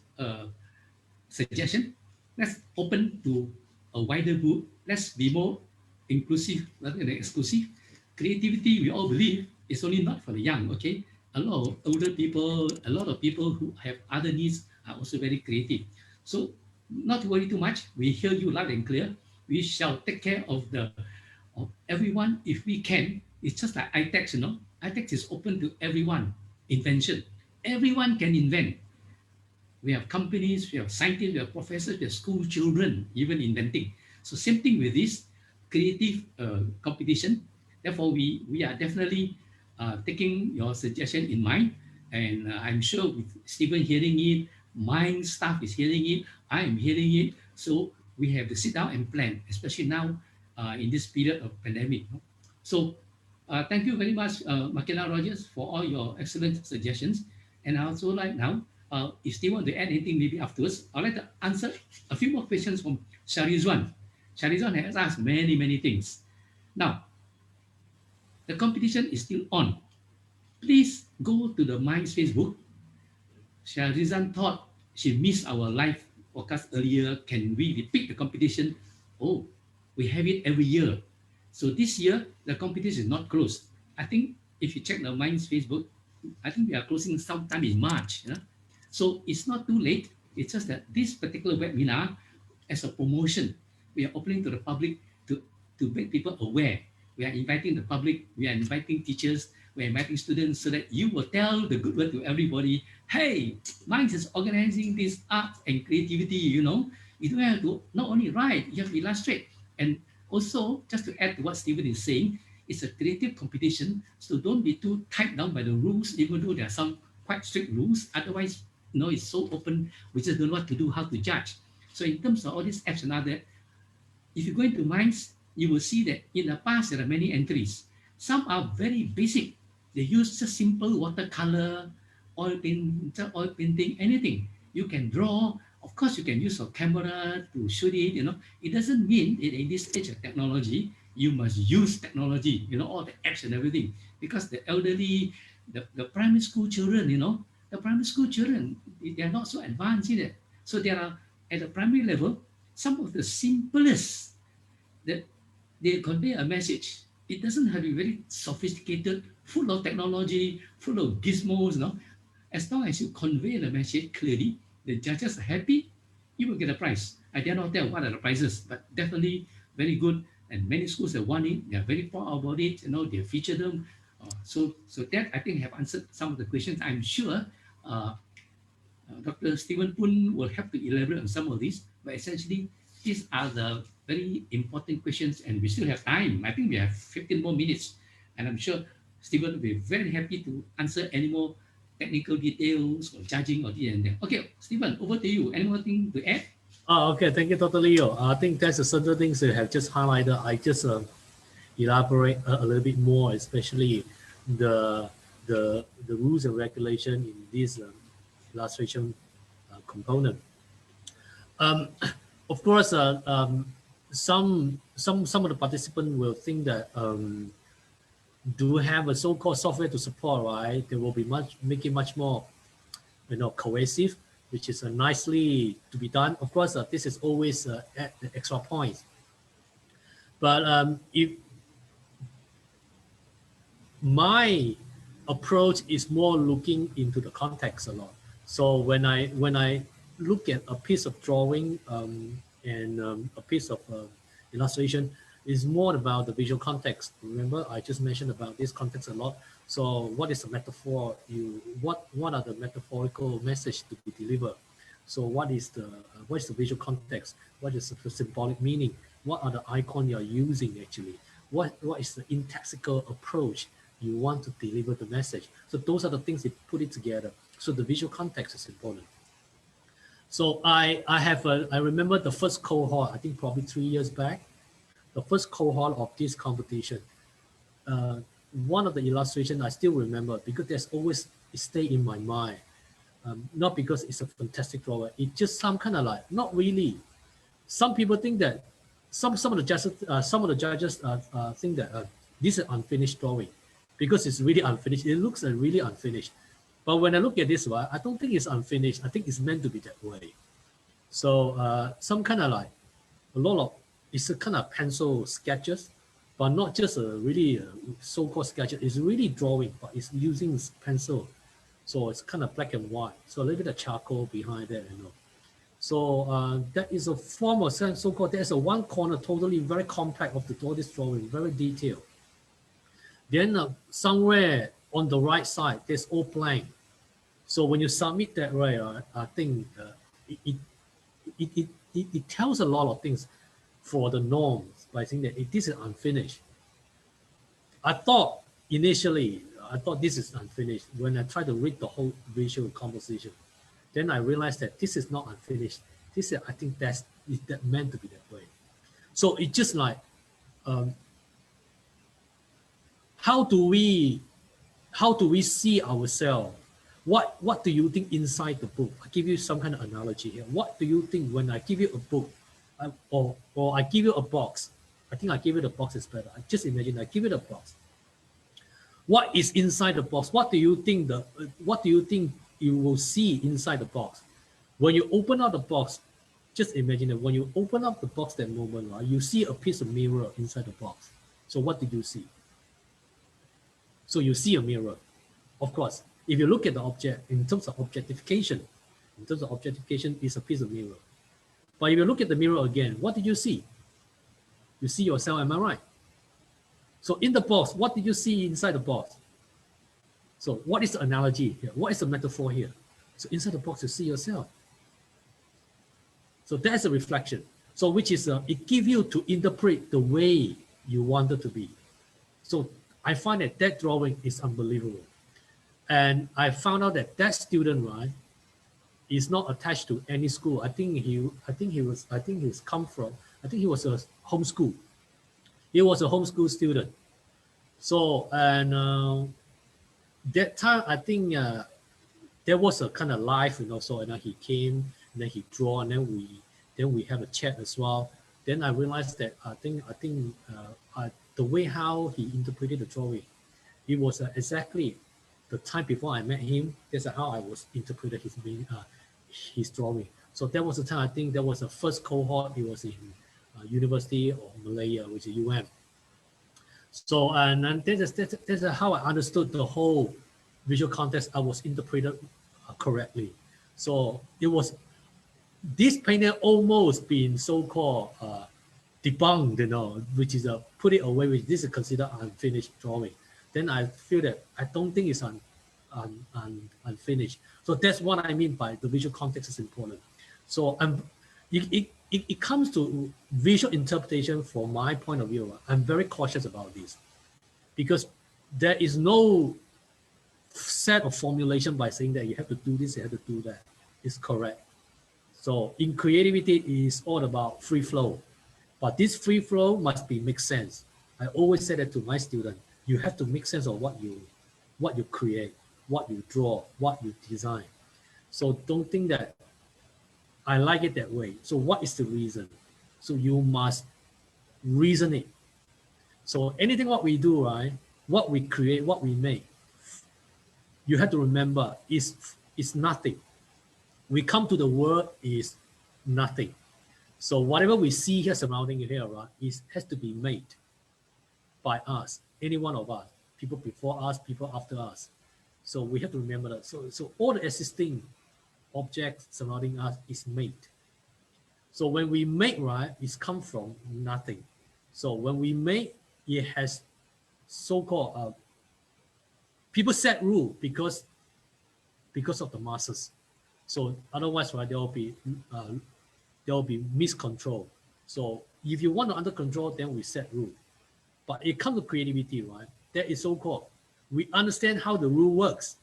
suggestion. Let's open to a wider group. Let's be more inclusive rather than exclusive. Creativity, we all believe, is only not for the young, okay? A lot of older people, a lot of people who have other needs are also very creative. So not to worry too much. We hear you loud and clear. We shall take care of everyone if we can. It's just like iText, iText is open to everyone. Invention. Everyone can invent. We have companies, we have scientists, we have professors, we have school children even inventing. So same thing with this creative competition. Therefore, we are definitely taking your suggestion in mind. And I'm sure with Stephen hearing it, my staff is hearing it, I am hearing it. So we have to sit down and plan, especially now in this period of pandemic. So thank you very much, Makena Rogers, for all your excellent suggestions. And I also like now, if Steve want to add anything maybe afterwards, I'd like to answer a few more questions from Sharizwan. Sharizwan has asked many things. Now, the competition is still on. Please go to the Minds Facebook. Sharizan thought she missed our live podcast earlier. Can we repeat the competition? Oh, We have it every year. So this year, the competition is not closed. I think if you check the Minds Facebook, I think we are closing sometime in March. So it's not too late. It's just that this particular webinar, as a promotion, we are opening to the public to make people aware. We are inviting the public, we are inviting teachers, we are inviting students so that you will tell the good word to everybody. Hey, Minds is organizing this art and creativity, You don't have to not only write, you have to illustrate. And also, just to add to what Stephen is saying, it's a creative competition, so don't be too tied down by the rules, even though there are some quite strict rules. Otherwise, it's so open, we just don't know what to do, how to judge. So in terms of all these apps and other, if you go into Minds, you will see that in the past there are many entries. Some are very basic. They use just simple watercolor, oil painting, anything. You can draw. Of course, you can use a camera to shoot it. It doesn't mean that in this age of technology, you must use technology. All the apps and everything. Because the elderly, the primary school children, the primary school children, they are not so advanced in it. So there are at the primary level some of the simplest that they convey a message. It doesn't have to be very sophisticated, full of technology, full of gizmos. As long as you convey the message clearly, the judges are happy, you will get a prize. I dare not tell what are the prizes, but definitely very good. And many schools have won it. They are very proud about it. They feature them. So that I think have answered some of the questions. I'm sure Dr. Stephen Poon will have to elaborate on some of these, but essentially these are the very important questions, and we still have time. I think we have 15 more minutes, and I'm sure Stephen will be very happy to answer any more technical details or judging or this and that. Okay, Stephen, over to you. Any more thing to add?
Okay, thank you, Dr. Leo. I think that's certain things that have just highlighted. I just elaborate a little bit more, especially the rules and regulation in this illustration component. Of course, some of the participants will think that do have a so-called software to support, right? They will be make it much more, cohesive, which is nicely to be done. Of course, this is always at the extra points. But if my approach is more looking into the context a lot. So when I look at a piece of drawing and a piece of illustration, is more about the visual context. Remember, I just mentioned about this context a lot. So what is the metaphor? What are the metaphorical message to be delivered? So what is the visual context? What is the symbolic meaning? What are the icons you are using actually? What is the intaxical approach you want to deliver the message? So those are the things that put it together. So the visual context is important. So I remember the first cohort, I think probably 3 years back, the first cohort of this competition. One of the illustrations I still remember because there's always stay in my mind. Not because it's a fantastic drawing. It's just some kind of like, not really. Some people think that some of the judges think that this is unfinished drawing because it's really unfinished. It looks really unfinished. But when I look at this one, I don't think it's unfinished. I think it's meant to be that way. So some kind of like a lot of, it's a kind of pencil sketches, but not just a really so-called sketches. It's really drawing, but it's using pencil. So it's kind of black and white. So a little bit of charcoal behind that, So that is a form of so-called, there's a one corner totally very compact of all this drawing, very detailed. Then somewhere on the right side, there's all blank. So when you submit that, right, I think it tells a lot of things for the norms by saying that this is unfinished. I thought initially, this is unfinished. When I tried to read the whole visual composition, then I realized that this is not unfinished. This is, I think that meant to be that way. So it's just like, how do we see ourselves? What do you think inside the book? I give you some kind of analogy here. What do you think when I give you a book, or I give you a box? I think I give you the box is better. I just imagine I give you the box. What is inside the box? What do you think you will see inside the box? When you open out the box, just imagine that when you open up the box that moment, right, you see a piece of mirror inside the box. So what did you see? So you see a mirror. Of course, if you look at the object in terms of objectification, it's a piece of mirror. But if you look at the mirror again, what did you see? You see yourself, am I right? So in the box, what did you see inside the box? So what is the analogy here? What is the metaphor here? So inside the box, you see yourself. So that's a reflection. So which is, it gives you to interpret the way you want it to be. So I find that that drawing is unbelievable. And I found out that that student, right, is not attached to any school. I think he was a homeschool. He was a homeschool student. So, and that time, I think there was a kind of live, so and then he came, and then he draw, and then we have a chat as well. Then I realized that I think the way how he interpreted the drawing, it was exactly the time before I met him. That's how I was interpreted his drawing. So that was the time, I think that was the first cohort. He was in University of Malaya, which is UM. So, and then that's how I understood the whole visual context. I was interpreted correctly. So it was, this painting almost been so-called debunked, which is put it away, which this is considered unfinished drawing. Then I feel that I don't think it's unfinished. So that's what I mean by the visual context is important. So it comes to visual interpretation from my point of view. I'm very cautious about this because there is no set of formulation by saying that you have to do this, you have to do that. It's correct. So in creativity, is all about free flow, but this free flow must be make sense. I always say that to my students. You have to make sense of what you create, what you draw, what you design. So don't think that I like it that way. So what is the reason? So you must reason it. So anything what we do, right? What we create, what we make, you have to remember is nothing. We come to the world is nothing. So whatever we see here surrounding here, right, has to be made by us, any one of us, people before us, people after us. So we have to remember that. So all the existing objects surrounding us is made. So when we make, right, it's come from nothing. So when we make, it has so-called people set rule because of the masses. So otherwise, right, there will be miscontrol. So if you want to under control, then we set rule. But it comes to creativity, right? That is so-called, we understand how the rule works.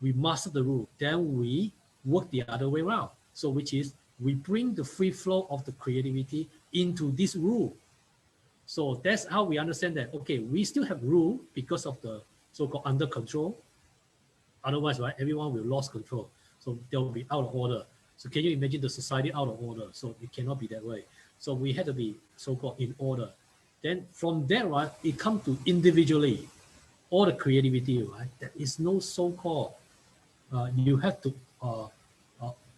We master the rule. Then we work the other way around. So which is, we bring the free flow of the creativity into this rule. So that's how we understand that, okay, we still have rule because of the so-called under control. Otherwise, right, everyone will lose control. So they will be out of order. So can you imagine the society out of order? So it cannot be that way. So we had to be so-called in order. Then from there, right, it comes to individually, all the creativity, right? There is no so-called, you have to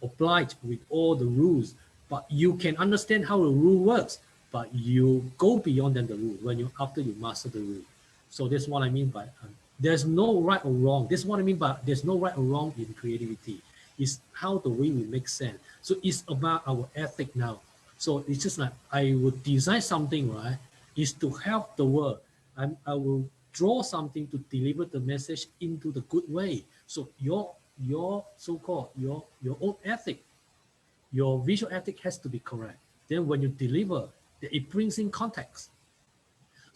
oblige with all the rules, but you can understand how the rule works, but you go beyond than the rule after you master the rule. So that's what I mean by, there's no right or wrong. This is what I mean by there's no right or wrong in creativity. It's how the way we make sense. So it's about our ethic now. So it's just like, I would design something, right, is to help the world. I will draw something to deliver the message into the good way. So your so-called, your own ethic, your visual ethic has to be correct. Then when you deliver, it brings in context.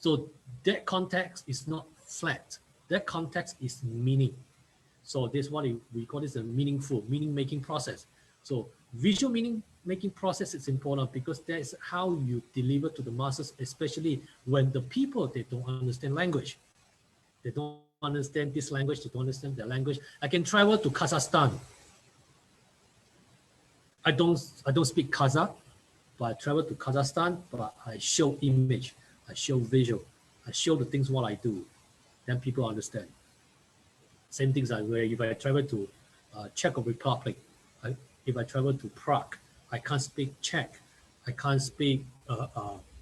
So that context is not flat. That context is meaning. So this is what we call this a meaningful, meaning-making process. So visual meaning-making process is important because that is how you deliver to the masses, especially when the people, they don't understand language. They don't understand this language, they don't understand their language. I can travel to Kazakhstan. I don't speak Kazakh, but I travel to Kazakhstan, but I show image, I show visual, I show the things what I do. Then people understand. Same things like where if I travel to Czech Republic, if I travel to Prague, I can't speak Czech, I can't speak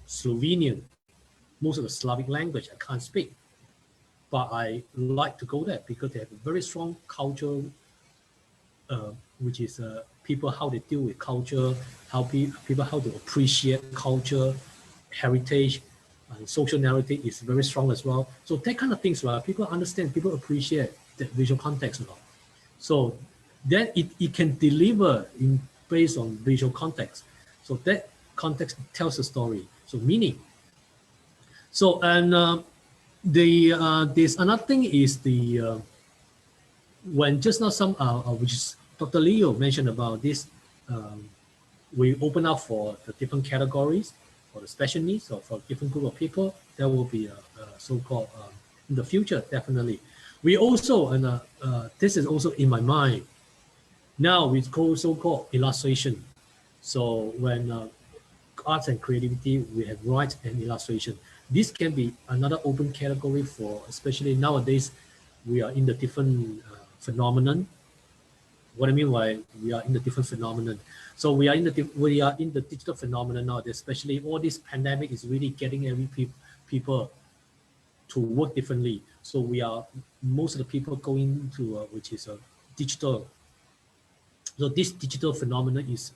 Slovenian, most of the Slavic language I can't speak, but I like to go there because they have a very strong culture, which is people how they deal with culture, how people how to appreciate culture, heritage, and social narrative is very strong as well. So that kind of things, right? People understand, people appreciate the visual context a lot. So then it can deliver in based on visual context. So that context tells a story. So meaning. So and there's another thing is the when just now some which is Dr. Leo mentioned about this, um, we open up for the different categories for the special needs or for different group of people. There will be a so-called in the future definitely. We also and this is also in my mind. Now we call so-called illustration. So when arts and creativity, we have write and illustration. This can be another open category for, especially nowadays, we are in the different phenomenon. What I mean by we are in the different phenomenon. So we are in the digital phenomenon now, especially all this pandemic is really getting every people to work differently. So we are most of the people going to which is a digital. So this digital phenomenon is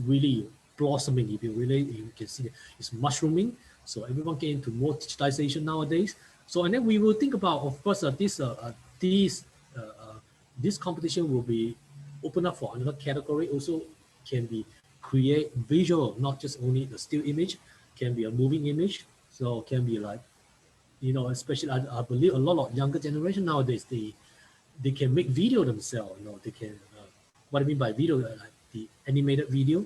really blossoming. If you can see it's mushrooming. So everyone get into more digitization nowadays. So and then we will think about, of course, this competition will be open up for another category. Also can be create visual, not just only the still image, can be a moving image. So can be like, especially I believe a lot of younger generation nowadays, they can make video themselves. They can. What I mean by video, like the animated video.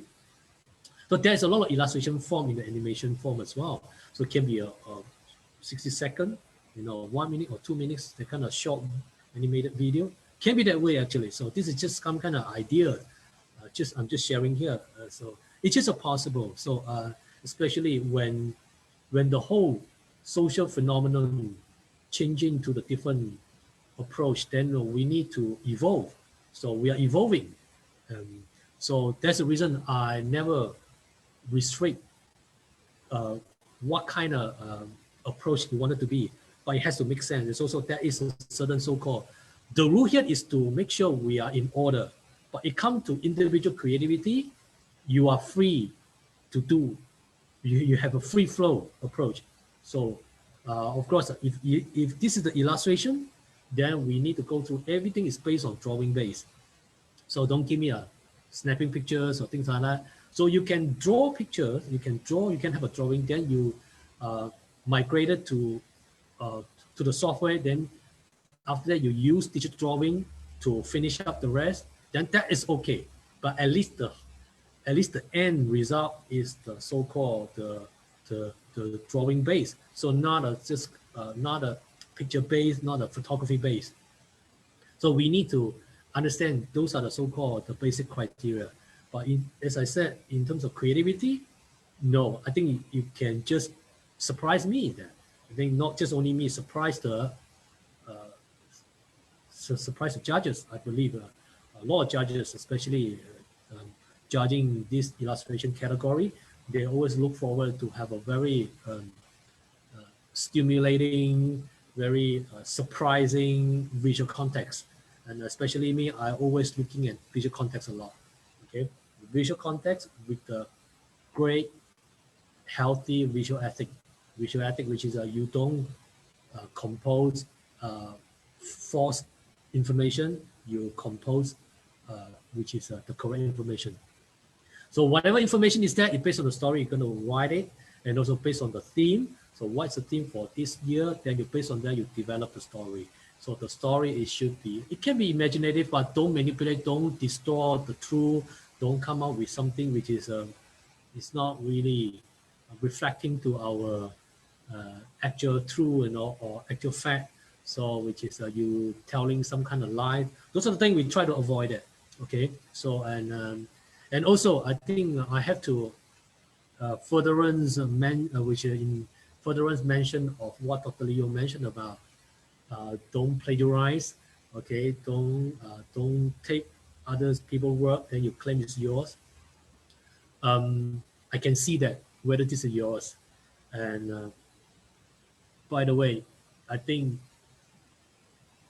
So there's a lot of illustration form in the animation form as well. So it can be a 60-second, 1 minute or 2 minutes, that kind of short animated video. Can be that way actually. So this is just some kind of idea. I'm just sharing here. So it's just a possible. So especially when the whole social phenomenon changing to the different approach, then we need to evolve. So we are evolving. So that's the reason I never restrict what kind of approach you want it to be, but it has to make sense. It's also there is a certain so-called, the rule here is to make sure we are in order, but it comes to individual creativity, you are free to do, you have a free flow approach. So of course, if this is the illustration, then we need to go through everything is based on drawing base. So don't give me a snapping pictures or things like that. So you can draw pictures, you can have a drawing, then you migrate it to the software. Then after that, you use digital drawing to finish up the rest. Then that is okay. But at least the end result is the so-called the drawing base. So not a picture base, not a photography base. So we need to understand those are the so-called the basic criteria. But as I said, in terms of creativity, no, I think you can just surprise me. That I think not just only me, surprise the judges. I believe a lot of judges, especially judging this illustration category, they always look forward to have a very stimulating, very surprising visual context. And especially me, I always looking at visual context a lot. Okay, visual context with the great, healthy visual ethic. Visual ethic, which is you don't compose false information, you compose which is the correct information. So whatever information is there, it's based on the story, you're going to write it, and also based on the theme. So what's the theme for this year? Then you based on that, you develop the story. So the story, it can be imaginative, but don't manipulate, don't distort the truth, don't come out with something which is it's not really reflecting to our actual truth, or actual fact. So which is you telling some kind of lie. Those are the things we try to avoid it. Okay. So and also I think I have to furtherance which in furtherance mention of what Dr. Leo mentioned about don't plagiarize. Okay, don't take others people's work then you claim it's yours. I can see that whether this is yours. And by the way, I think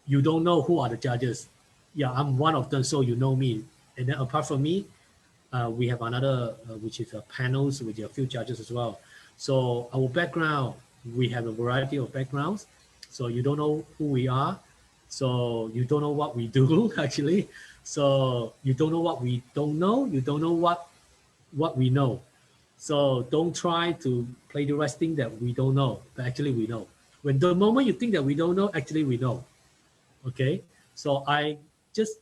you don't know who are the judges. Yeah, I'm one of them, so you know me. And then apart from me, we have another, which is panels with a few judges as well. So our background, we have a variety of backgrounds. So you don't know who we are. So you don't know what we do actually. So you don't know what we don't know. You don't know what we know. So don't try to plagiarize things that we don't know, but actually we know. When the moment you think that we don't know, actually we know. Okay. So I just,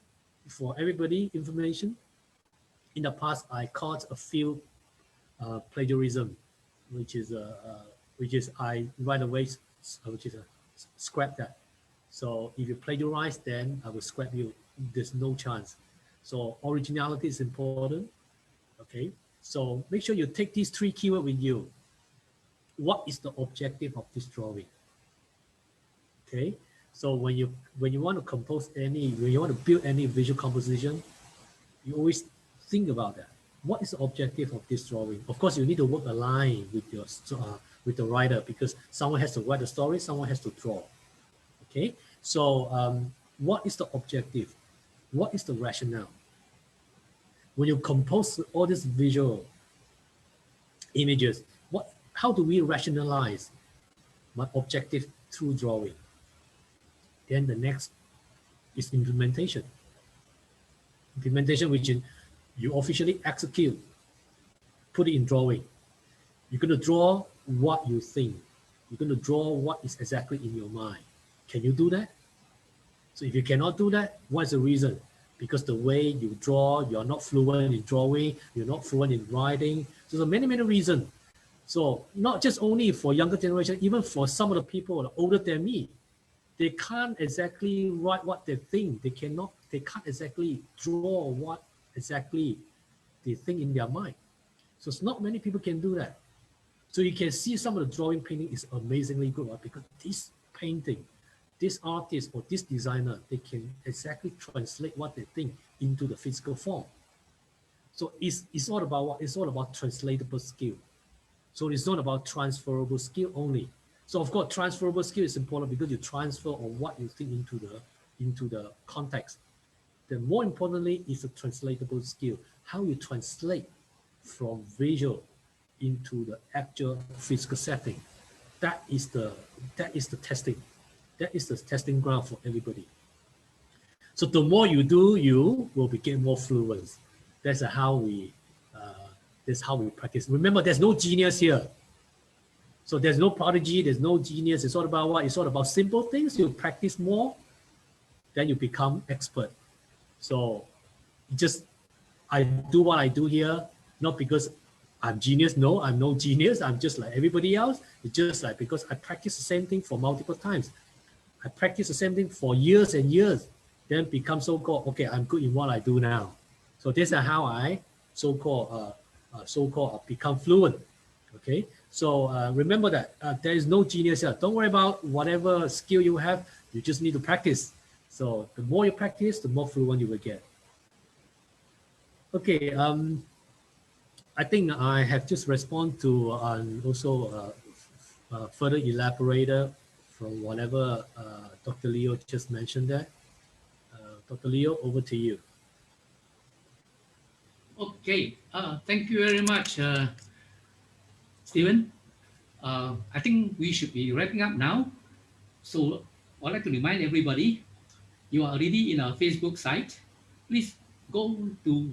for everybody information, in the past I caught a few plagiarism, which is I right away scrap that. So if you plagiarize, then I will scrap you. There's no chance. So originality is important. Okay. So make sure you take these three keywords with you. What is the objective of this drawing? Okay. So when you want to compose when you want to build any visual composition, you always think about that. What is the objective of this drawing? Of course, you need to work aligned with the writer, because someone has to write the story, someone has to draw. Okay, so what is the objective? What is the rationale? When you compose all these visual images, how do we rationalize my objective through drawing? Then the next is implementation. Implementation, which you officially execute, put it in drawing. You're going to draw what you think. You're going to draw what is exactly in your mind. Can you do that? So if you cannot do that, what's the reason? Because the way you draw, you're not fluent in drawing, you're not fluent in writing. So there are many, many reasons. So not just only for younger generation, even for some of the people older than me, they can't exactly write what they think. They can't exactly draw what exactly they think in their mind. So it's not many people can do that. So you can see some of the drawing painting is amazingly good, right? Because this painting, this artist or this designer, they can exactly translate what they think into the physical form. So it's all about what? It's all about translatable skill. So it's not about transferable skill only. So of course, transferable skill is important because you transfer on what you think into the context. Then more importantly is the translatable skill, how you translate from visual into the actual physical setting. That is the testing. That is the testing ground for everybody. So the more you do, you will become more fluent. That's how we practice. Remember, there's no genius here. So there's no prodigy, there's no genius. It's all about what? It's all about simple things. You practice more, then you become expert. So I do what I do here, not because I'm genius. No, I'm no genius. I'm just like everybody else. It's just like because I practice the same thing for multiple times. I practice the same thing for years and years, then become so-called, okay, I'm good in what I do now. So this is how I so-called become fluent. Okay, so remember that there is no genius here. Don't worry about whatever skill you have. You just need to practice. So the more you practice, the more fluent you will get. Okay, I think I have just responded to also further elaborated from whatever Dr. Leo just mentioned there. Dr. Leo, over to you.
Okay, thank you very much, Stephen. I think we should be wrapping up now. So I'd like to remind everybody, you are already in our Facebook site. Please go to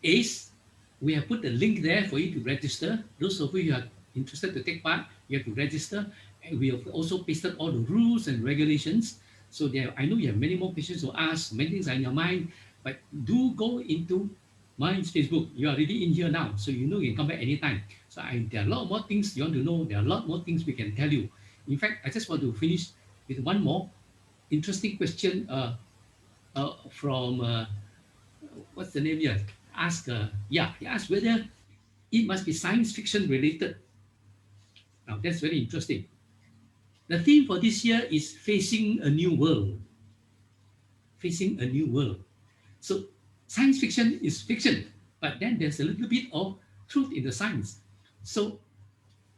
ACE. We have put the link there for you to register. Those of you who are interested to take part, you have to register. And we have also pasted all the rules and regulations. So I know you have many more questions to ask, many things are in your mind, but do go into Minds Facebook. You are already in here now, so you know you can come back anytime. So there are a lot more things you want to know. There are a lot more things we can tell you. In fact, I just want to finish with one more interesting question from what's the name here? He asked whether it must be science fiction related. Now that's very interesting. The theme for this year is facing a new world. Facing a new world. So science fiction is fiction, but then there's a little bit of truth in the science. So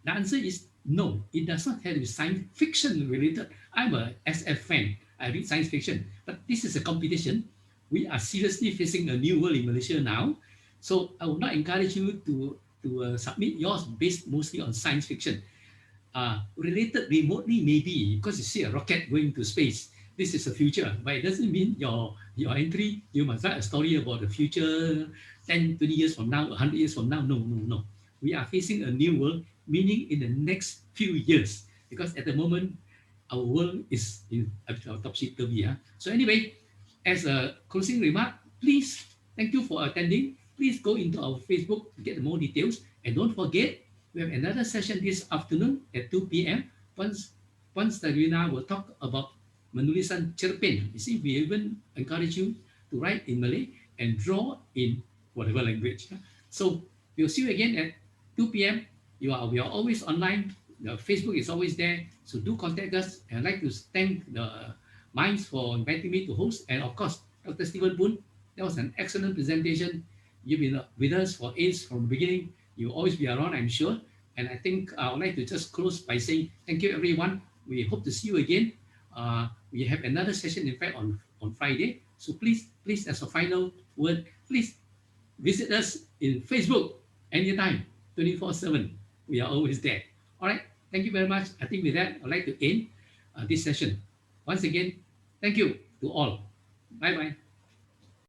the answer is no. It does not have to be science fiction related. I'm a SF fan. I read science fiction, but this is a competition. We are seriously facing a new world in Malaysia now. So I would not encourage you to submit yours based mostly on science fiction. Related remotely maybe because you see a rocket going to space. This is the future, but it doesn't mean your entry you must write a story about the future 10, 20 years from now, 100 years from now. No, no, no. We are facing a new world, meaning in the next few years, because at the moment our world is in topsy-turvy. So anyway, as a closing remark, please, thank you for attending. Please go into our Facebook to get more details. And don't forget, we have another session this afternoon at 2 p.m. Once Tarina will talk about menulisan cerpen. You see, we even encourage you to write in Malay and draw in whatever language. So we'll see you again at 2 p.m. We are always online. The Facebook is always there. So do contact us. And I'd like to thank the Minds for inviting me to host. And of course, Dr. Stephen Poon, that was an excellent presentation. You've been with us for AIDS from the beginning. You'll always be around, I'm sure. And I think I would like to just close by saying thank you, everyone. We hope to see you again. We have another session, in fact, on Friday. So please, as a final word, please visit us in Facebook anytime, 24/7. We are always there. All right. Thank you very much. I think with that, I'd like to end this session. Once again, thank you to all. Bye bye.